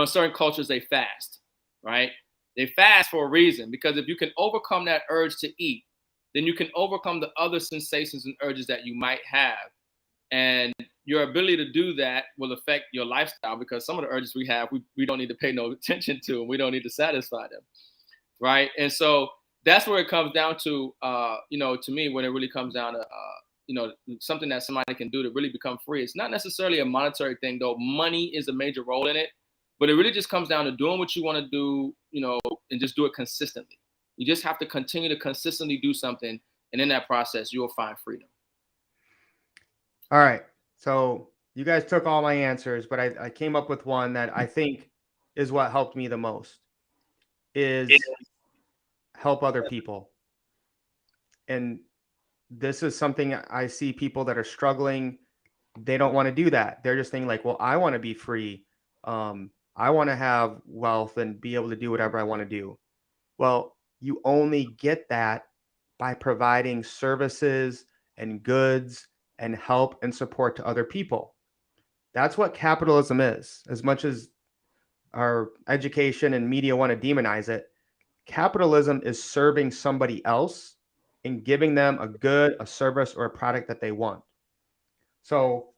certain cultures, they fast, right? They fast for a reason, because if you can overcome that urge to eat, then you can overcome the other sensations and urges that you might have. And your ability to do that will affect your lifestyle, because some of the urges we have, we don't need to pay no attention to, and we don't need to satisfy them, right? And so that's where it comes down to, to me, when it really comes down to, something that somebody can do to really become free. It's not necessarily a monetary thing, though. Money is a major role in it, but it really just comes down to doing what you want to do, and just do it consistently. You just have to continue to consistently do something, and in that process, you will find freedom.
All right. So you guys took all my answers, but I came up with one that I think is what helped me the most, is help other people. And this is something I see people that are struggling. They don't want to do that. They're just thinking like, well, I want to be free. I want to have wealth and be able to do whatever I want to do. Well, you only get that by providing services and goods and help and support to other people. That's what capitalism is. As much as our education and media want to demonize it, capitalism is serving somebody else and giving them a good, a service, or a product that they want. So,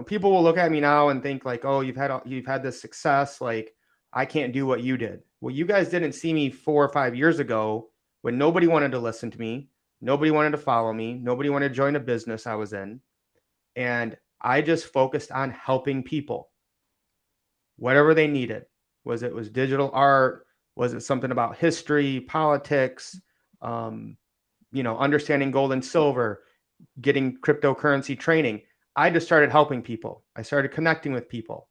people will look at me now and think like, oh, you've had this success. Like, I can't do what you did. Well, you guys didn't see me 4 or 5 years ago when nobody wanted to listen to me. Nobody wanted to follow me. Nobody wanted to join a business I was in. And I just focused on helping people, whatever they needed. Was digital art? Was it something about history, politics, understanding gold and silver, getting cryptocurrency training? I just started helping people. I started connecting with people.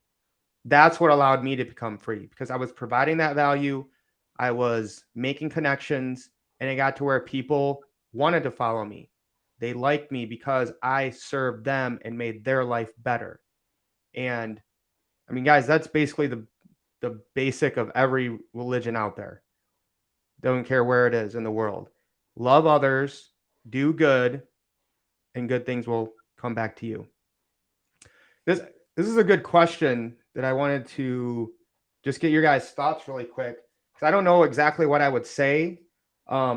That's what allowed me to become free, because I was providing that value. I was making connections, and it got to where people wanted to follow me. They liked me because I served them and made their life better. And I mean, guys, that's basically the basic of every religion out there. Don't care where it is in the world. Love others, do good, and good things will come back to you. This is a good question that I wanted to just get your guys' thoughts really quick, because I don't know exactly what I would say.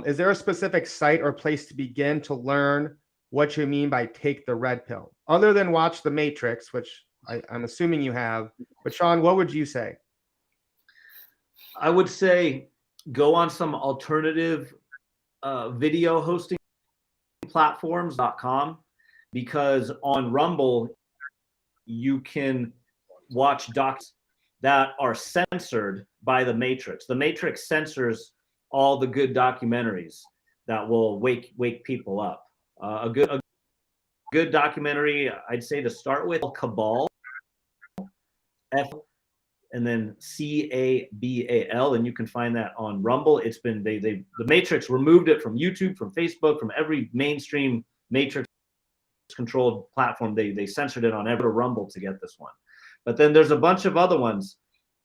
Is there a specific site or place to begin to learn what you mean by take the red pill, other than watch The Matrix, which I'm assuming you have? But Sean, what would you say?
I would say go on some alternative video hosting platforms.com, because on Rumble you can watch docs that are censored by the Matrix. The Matrix censors all the good documentaries that will wake people up. A good documentary, I'd say to start with, Cabal, and then CABAL, and you can find that on Rumble. It's been the Matrix removed it from YouTube, from Facebook, from every mainstream Matrix controlled platform. They censored it on every Rumble to get this one. But then there's a bunch of other ones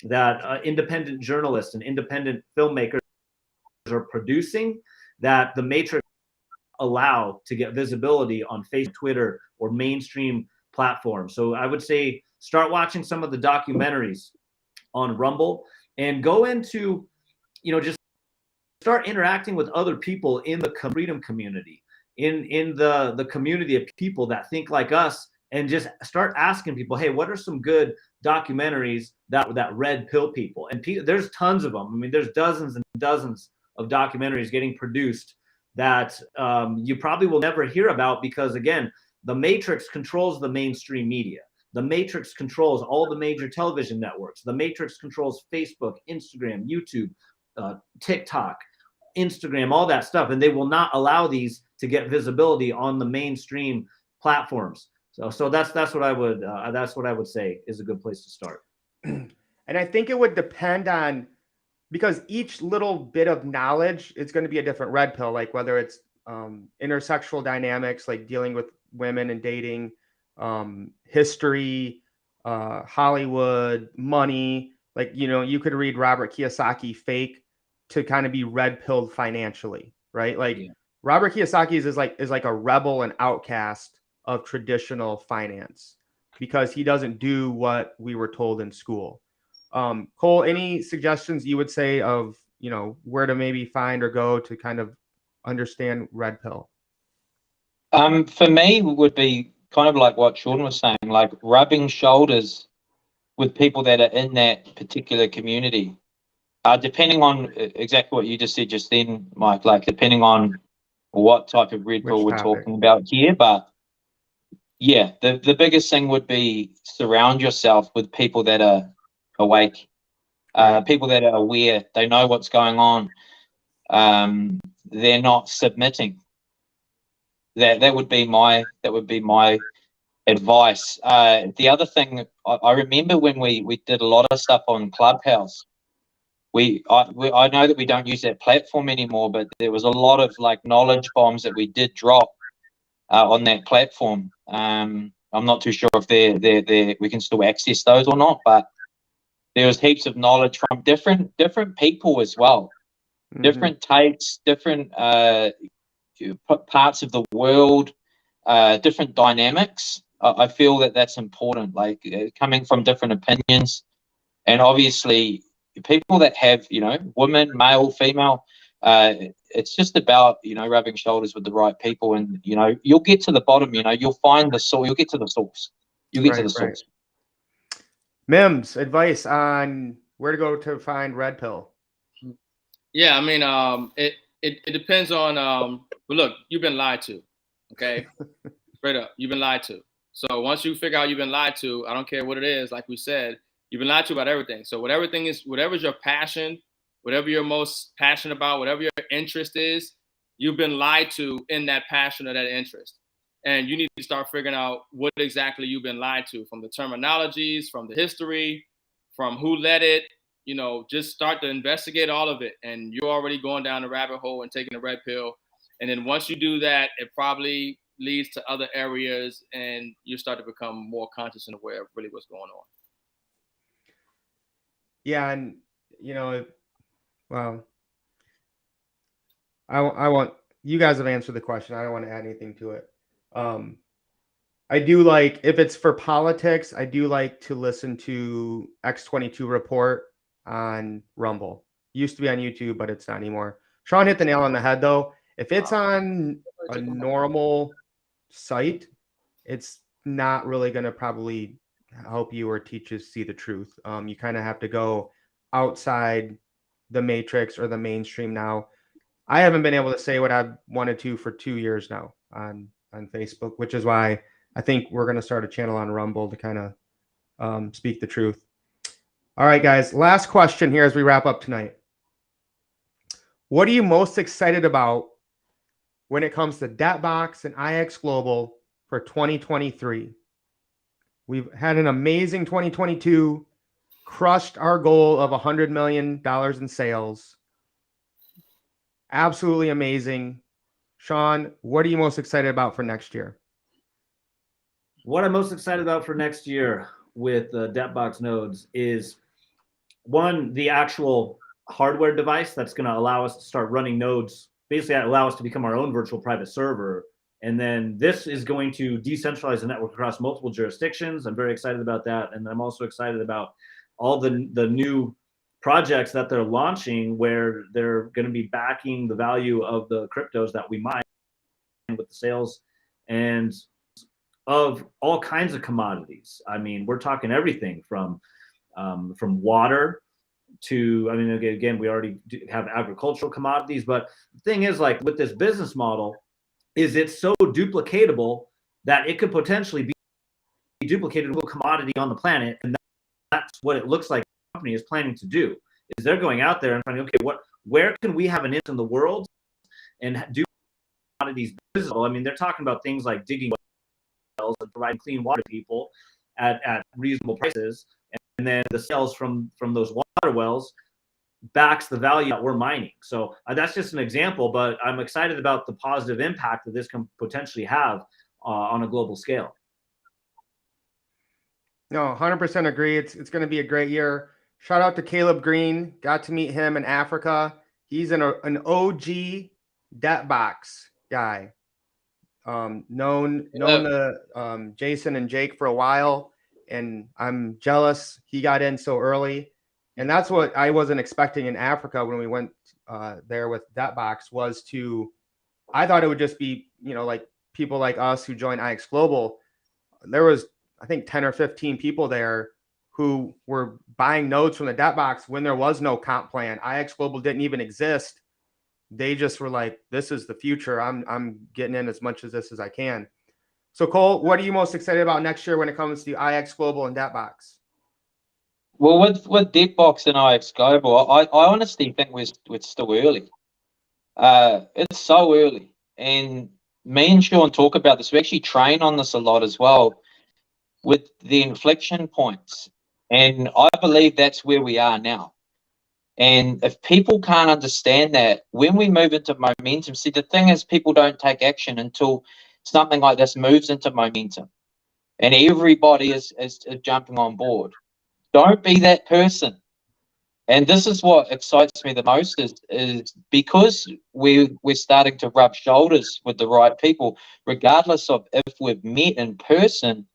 that independent journalists and independent filmmakers are producing that the Matrix allow to get visibility on Facebook, Twitter, or mainstream platforms. So I would say start watching some of the documentaries on Rumble and go into, just start interacting with other people in the freedom community, in the community of people that think like us, and just start asking people, hey, what are some good documentaries that red pill people? And there's tons of them. I mean, there's dozens and dozens of documentaries getting produced that you probably will never hear about, because again, the Matrix controls the mainstream media. The Matrix controls all the major television networks. The Matrix controls Facebook, Instagram, YouTube, TikTok, Instagram, all that stuff, and they will not allow these to get visibility on the mainstream platforms. So that's what I would say is a good place to start.
And I think it would depend on, because each little bit of knowledge is going to be a different red pill, like whether it's intersexual dynamics, like dealing with women and dating, history, Hollywood, money. Like, you could read Robert Kiyosaki Fake to kind of be red pilled financially, right? Like, yeah. Robert Kiyosaki is like a rebel and outcast of traditional finance, because he doesn't do what we were told in school. Cole, any suggestions you would say of, where to maybe find or go to kind of understand red pill?
For me, would be kind of like what Sean was saying, like rubbing shoulders with people that are in that particular community. Depending on exactly what you just said just then, Mike, like depending on what type of red pill we're talking about here. But yeah, the biggest thing would be surround yourself with people that are awake, people that are aware, they know what's going on. They're not submitting. That would be my advice. The other thing, I remember when we did a lot of stuff on Clubhouse. I know that we don't use that platform anymore, but there was a lot of like knowledge bombs that we did drop on that platform. I'm not too sure if we can still access those or not, but there was heaps of knowledge from different people as well, different takes, different parts of the world, different dynamics. I feel that that's important, like coming from different opinions, and obviously people that have, women, male, female, it's just about, rubbing shoulders with the right people, and, you'll get to the bottom, you'll find the source, you'll get to the source. Source.
Mims, advice on where to go to find red pill.
Yeah, I mean, it depends on, but look, you've been lied to, okay? Straight up, you've been lied to. So once you figure out you've been lied to, I don't care what it is, like we said, you've been lied to about everything. So whatever's your passion, whatever you're most passionate about, whatever your interest is, you've been lied to in that passion or that interest. And you need to start figuring out what exactly you've been lied to, from the terminologies, from the history, from who led it. Just start to investigate all of it. And you're already going down the rabbit hole and taking the red pill. And then once you do that, it probably leads to other areas, and you start to become more conscious and aware of really what's going on.
Yeah, and well, I want you guys have answered the question. I don't want to add anything to it. I do like, if it's for politics, I do like to listen to X22 Report on Rumble. Used to be on YouTube, but it's not anymore. Sean hit the nail on the head though. If it's on a normal site, it's not really going to probably help you or teach you to see the truth. You kind of have to go outside the matrix or the mainstream now. I haven't been able to say what I've wanted to for 2 years now on Facebook, which is why I think we're going to start a channel on Rumble to kind of speak the truth. All right, guys. Last question here as we wrap up tonight. What are you most excited about when it comes to DebtBox and IX Global for 2023? We've had an amazing 2022, crushed our goal of $100 million in sales. Absolutely amazing. Sean, what are you most excited about for next year?
What I'm most excited about for next year with DebtBox nodes is, one, the actual hardware device that's going to allow us to start running nodes, basically allow us to become our own virtual private server. And then this is going to decentralize the network across multiple jurisdictions. I'm very excited about that. And I'm also excited about all the new projects that they're launching, where they're going to be backing the value of the cryptos that we mine with the sales and of all kinds of commodities. I mean, we're talking everything from water to, I mean, again, we already have agricultural commodities, but the thing is, like, with this business model, is it's so duplicatable that it could potentially be duplicated with a commodity on the planet. And that's what it looks like the company is planning to do, is they're going out there and finding, okay, where can we have an in the world and do commodities visible? I mean, they're talking about things like digging wells and providing clean water to people at reasonable prices. And then the sales from those water wells backs the value that we're mining. So that's just an example, but I'm excited about the positive impact that this can potentially have on a global scale.
No, 100% agree. It's going to be a great year. Shout out to Caleb Green. Got to meet him in Africa. He's an OG DebtBox guy. Known to Jason and Jake for a while, and I'm jealous he got in so early. And that's what I wasn't expecting in Africa when we went there with DebtBox, was I thought it would just be, like people like us who joined IX Global. There was, I think, 10 or 15 people there who were buying nodes from the DebtBox when there was no comp plan. IX Global didn't even exist. They just were like, this is the future. I'm getting in as much of this as I can. So Cole, what are you most excited about next year when it comes to IX Global and DebtBox?
Well, with DebtBox and IX Global, I honestly think we're still early. It's so early. And me and Sean talk about this. We actually train on this a lot as well, with the inflection points. And I believe that's where we are now. And if people can't understand that, when we move into momentum, see, the thing is, people don't take action until something like this moves into momentum and everybody is jumping on board. Don't be that person. And this is what excites me the most, is because we're starting to rub shoulders with the right people, regardless of if we've met in person.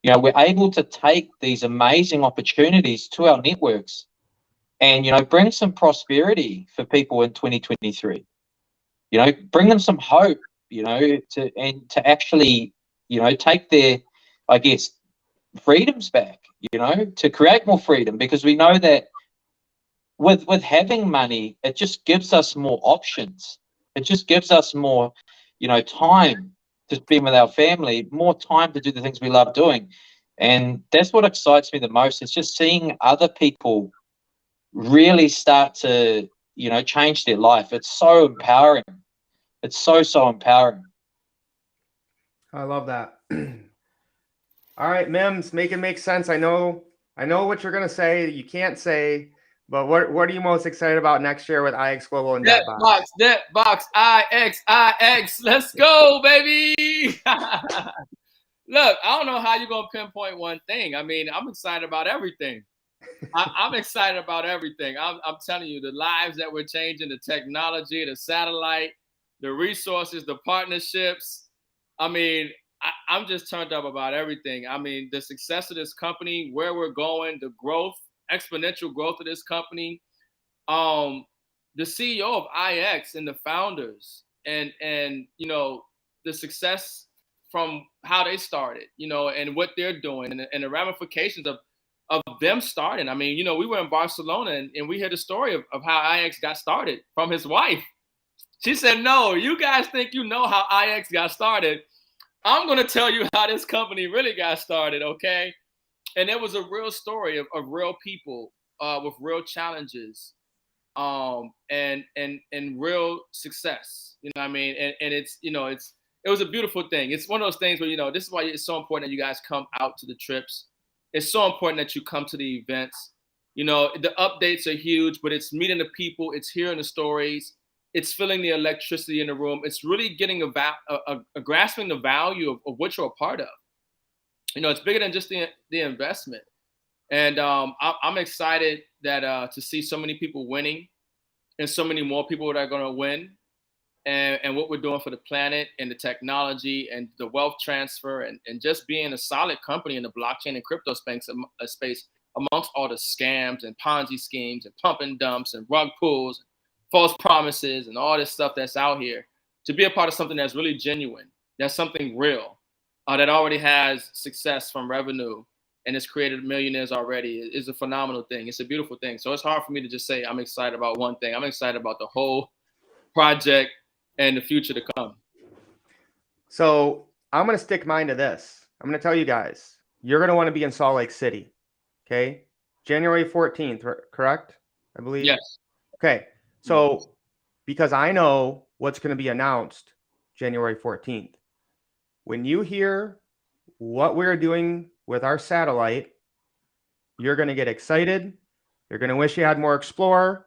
We're able to take these amazing opportunities to our networks and, bring some prosperity for people in 2023. Bring them some hope, to actually, take their, I guess, freedoms back, to create more freedom, because we know that with having money, it just gives us more options. It just gives us more, time to spend with our family, more time to do the things we love doing. And that's what excites me the most. It's just seeing other people really start to, change their life. It's so empowering. It's so empowering.
I love that. All right, Mims, make it make sense. I know what you're gonna say that you can't say, but what are you most excited about next year with IX Global and DebtBox?
DebtBox, IX. Let's go, baby. Look, I don't know how you're gonna pinpoint one thing. I mean, I'm excited about everything. I'm excited about everything. I'm telling you, the lives that we're changing, the technology, the satellite, the resources, the partnerships. I mean, I'm just turned up about everything. I mean, the success of this company, where we're going, the growth, exponential growth of this company. Um, the CEO of IX and the founders, and the success from how they started, and what they're doing, and the ramifications of them starting. I mean, we were in Barcelona, and we heard the story of how IX got started from his wife. She said, "No, you guys think you know how IX got started. I'm going to tell you how this company really got started, okay?" And it was a real story of real people with real challenges, and real success. You know what I mean? And it was a beautiful thing. It's one of those things where, this is why it's so important that you guys come out to the trips. It's so important that you come to the events. The updates are huge, but it's meeting the people, it's hearing the stories, it's feeling the electricity in the room. It's really getting a grasping the value of what you're a part of. It's bigger than just the investment. And I'm excited that to see so many people winning, and so many more people that are going to win, and what we're doing for the planet, and the technology, and the wealth transfer, and just being a solid company in the blockchain and crypto space amongst all the scams and Ponzi schemes and pump and dumps and rug pulls, false promises, and all this stuff that's out here. To be a part of something that's really genuine, that's something real, that already has success from revenue, and it's created millionaires already, is a phenomenal thing. It's a beautiful thing. So it's hard for me to just say I'm excited about one thing. I'm excited about the whole project and the future to come.
So I'm going to stick mine to this. I'm going to tell you guys, you're going to want to be in Salt Lake City. Okay. January 14th, correct? I believe.
Yes.
Okay. So because I know what's going to be announced January 14th, when you hear what we're doing with our satellite, you're going to get excited. You're going to wish you had more Explorer.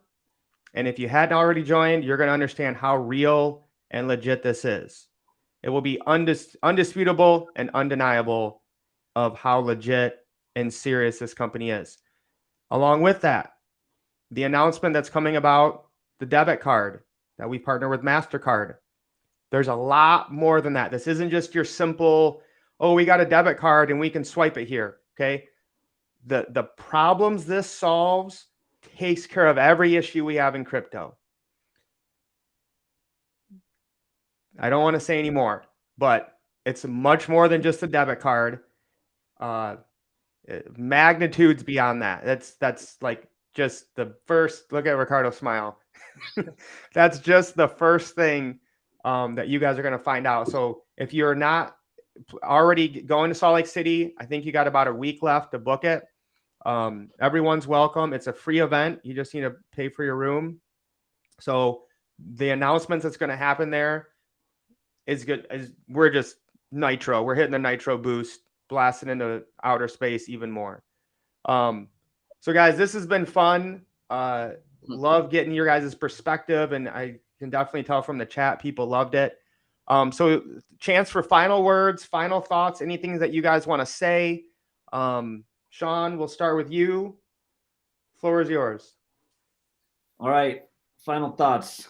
And if you hadn't already joined, you're going to understand how real and legit this is. It will be undisputable and undeniable of how legit and serious this company is. Along with that, the announcement that's coming about the debit card that we partner with MasterCard. There's a lot more than that. This isn't just your simple, oh, we got a debit card and we can swipe it here. Okay. The problems this solves takes care of every issue we have in crypto. I don't want to say any more, but it's much more than just a debit card. Magnitudes beyond that. That's like just the first. Look at Ricardo smile. That's just the first thing that you guys are going to find out. So if you're not already going to Salt Lake City, I think you got about a week left to book it. Everyone's welcome. It's a free event. You just need to pay for your room. So the announcements that's going to happen there is good. We're just nitro. We're hitting the nitro boost, blasting into outer space even more. So guys, this has been fun. Love getting your guys' perspective, and I can definitely tell from the chat people loved it. So chance for final words, final thoughts, anything that you guys want to say. Sean, we'll start with you. Floor is yours.
All right. Final thoughts.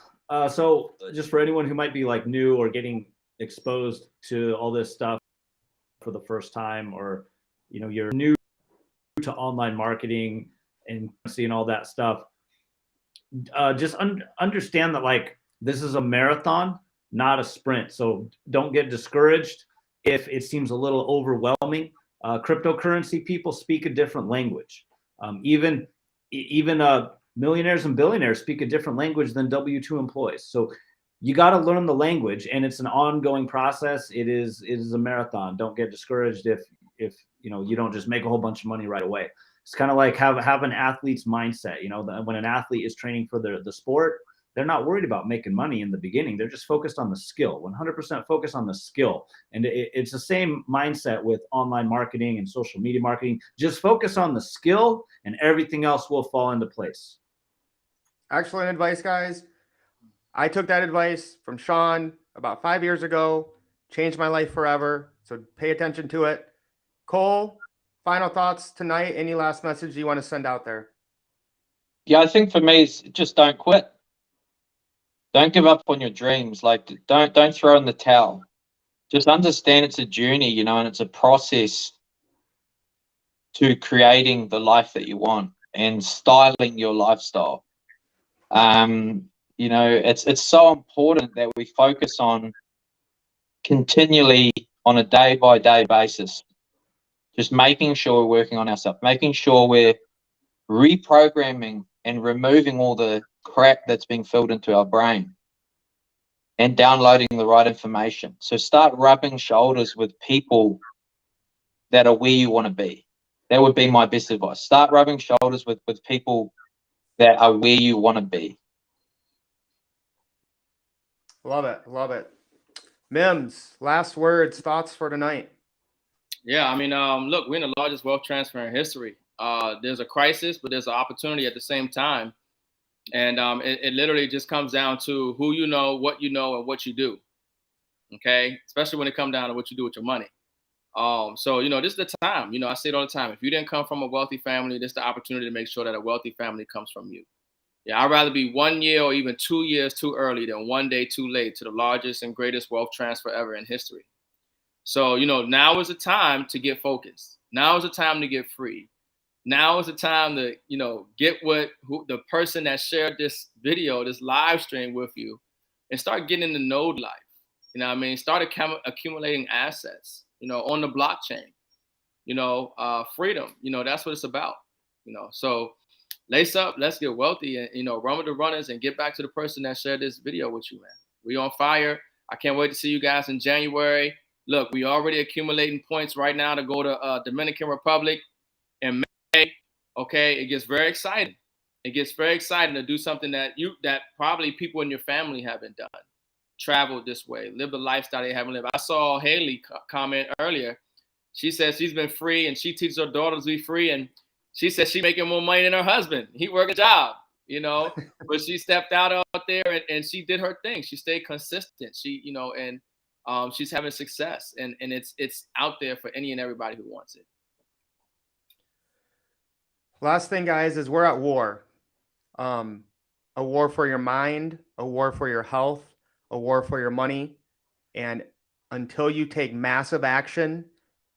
So just for anyone who might be like new or getting exposed to all this stuff for the first time, or, you're new to online marketing and seeing all that stuff, just understand that like this is a marathon, not a sprint. So don't get discouraged if it seems a little overwhelming. Cryptocurrency people speak a different language. Even millionaires and billionaires speak a different language than W-2 employees. So you got to learn the language, and it's an ongoing process. It is a marathon. Don't get discouraged if you don't just make a whole bunch of money right away. It's kind of like have an athlete's mindset. When an athlete is training for the sport, they're not worried about making money in the beginning. They're just focused on the skill, 100% focused on the skill. And it's the same mindset with online marketing and social media marketing. Just focus on the skill and everything else will fall into place.
Excellent advice, guys. I took that advice from Sean about 5 years ago, changed my life forever. So pay attention to it. Cole, final thoughts tonight? Any last message you want to send out there?
Yeah, I think for me, it's just don't quit. Don't give up on your dreams. Like, don't throw in the towel. Just understand it's a journey, you know, and it's a process to creating the life that you want and styling your lifestyle. You know, it's so important that we focus on continually on a day by day basis, just making sure we're working on ourselves, making sure we're reprogramming and removing all the crap that's being filled into our brain and downloading the right information. So start rubbing shoulders with people that are where you want to be. That would be my best advice. Start rubbing shoulders with people that are where you want to be.
Love it. Love it. Mims, last words, thoughts for tonight.
Yeah, I mean, look, we're in the largest wealth transfer in history. There's a crisis, but there's an opportunity at the same time. And it literally just comes down to who you know, what you know, and what you do. Okay, especially when it comes down to what you do with your money. So, you know, this is the time. You know, I say it all the time. If you didn't come from a wealthy family, this is the opportunity to make sure that a wealthy family comes from you. Yeah, I'd rather be 1 year or even 2 years too early than 1 day too late to the largest and greatest wealth transfer ever in history. So, you know, now is the time to get focused. Now is the time to get free. Now is the time to, you know, get the person that shared this video, this live stream with you, and start getting in the node life. You know what I mean? Start accumulating assets, you know, on the blockchain, you know, freedom, you know, that's what it's about, you know. So lace up, let's get wealthy, and, you know, run with the runners and get back to the person that shared this video with you, man. We on fire. I can't wait to see you guys in January. Look, we already accumulating points right now to go to Dominican Republic in May. Okay, it gets very exciting. It gets very exciting to do something that probably people in your family haven't done. Travel this way, live the lifestyle they haven't lived. I saw Haley comment earlier. She says she's been free and she teaches her daughters to be free, and she says she's making more money than her husband. He worked a job, you know, but she stepped out there and she did her thing. She stayed consistent. She, you know, and she's having success, and it's out there for any and everybody who wants it.
Last thing, guys, is we're at war. A war for your mind, a war for your health, a war for your money. And until you take massive action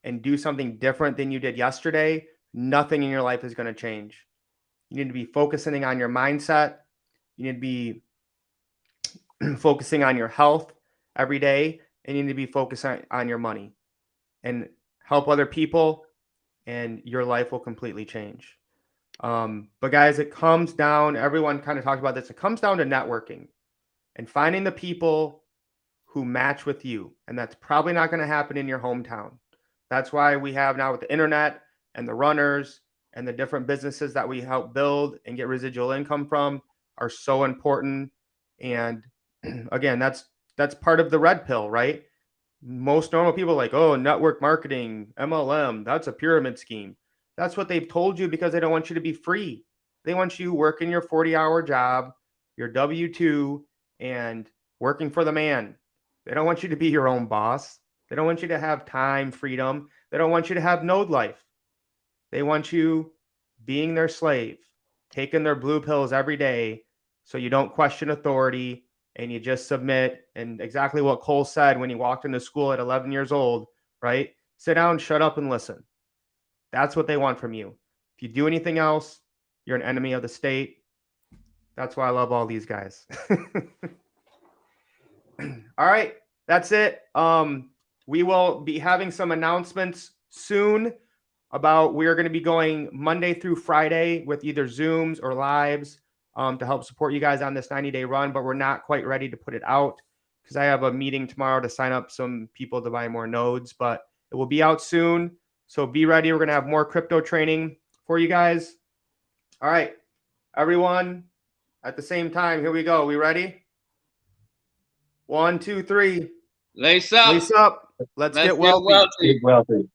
and do something different than you did yesterday, nothing in your life is going to change. You need to be focusing on your mindset. You need to be focusing on your health every day. And you need to be focusing on your money and help other people, and your life will completely change. But guys, it comes down, everyone kind of talked about this. It comes down to networking and finding the people who match with you. And that's probably not going to happen in your hometown. That's why we have now with the internet and the runners and the different businesses that we help build and get residual income from are so important. And again, that's part of the red pill, right? Most normal people are like, oh, network marketing, MLM, that's a pyramid scheme. That's what they've told you because they don't want you to be free. They want you working your 40-hour job, your W-2, and working for the man. They don't want you to be your own boss. They don't want you to have time, freedom. They don't want you to have node life. They want you being their slave, taking their blue pills every day so you don't question authority and you just submit. And exactly what Cole said when he walked into school at 11 years old, right? Sit down, shut up, and listen. That's what they want from you. If you do anything else, you're an enemy of the state. That's why I love all these guys. All right, that's it. We will be having some announcements soon about we're going to be going Monday through Friday with either Zooms or lives to help support you guys on this 90-day run, but we're not quite ready to put it out because I have a meeting tomorrow to sign up some people to buy more nodes, but it will be out soon. So be ready. We're going to have more crypto training for you guys. All right, everyone, at the same time, here we go. We ready? 1, 2, 3.
Lace up.
Lace up. Let's get wealthy.
Get wealthy.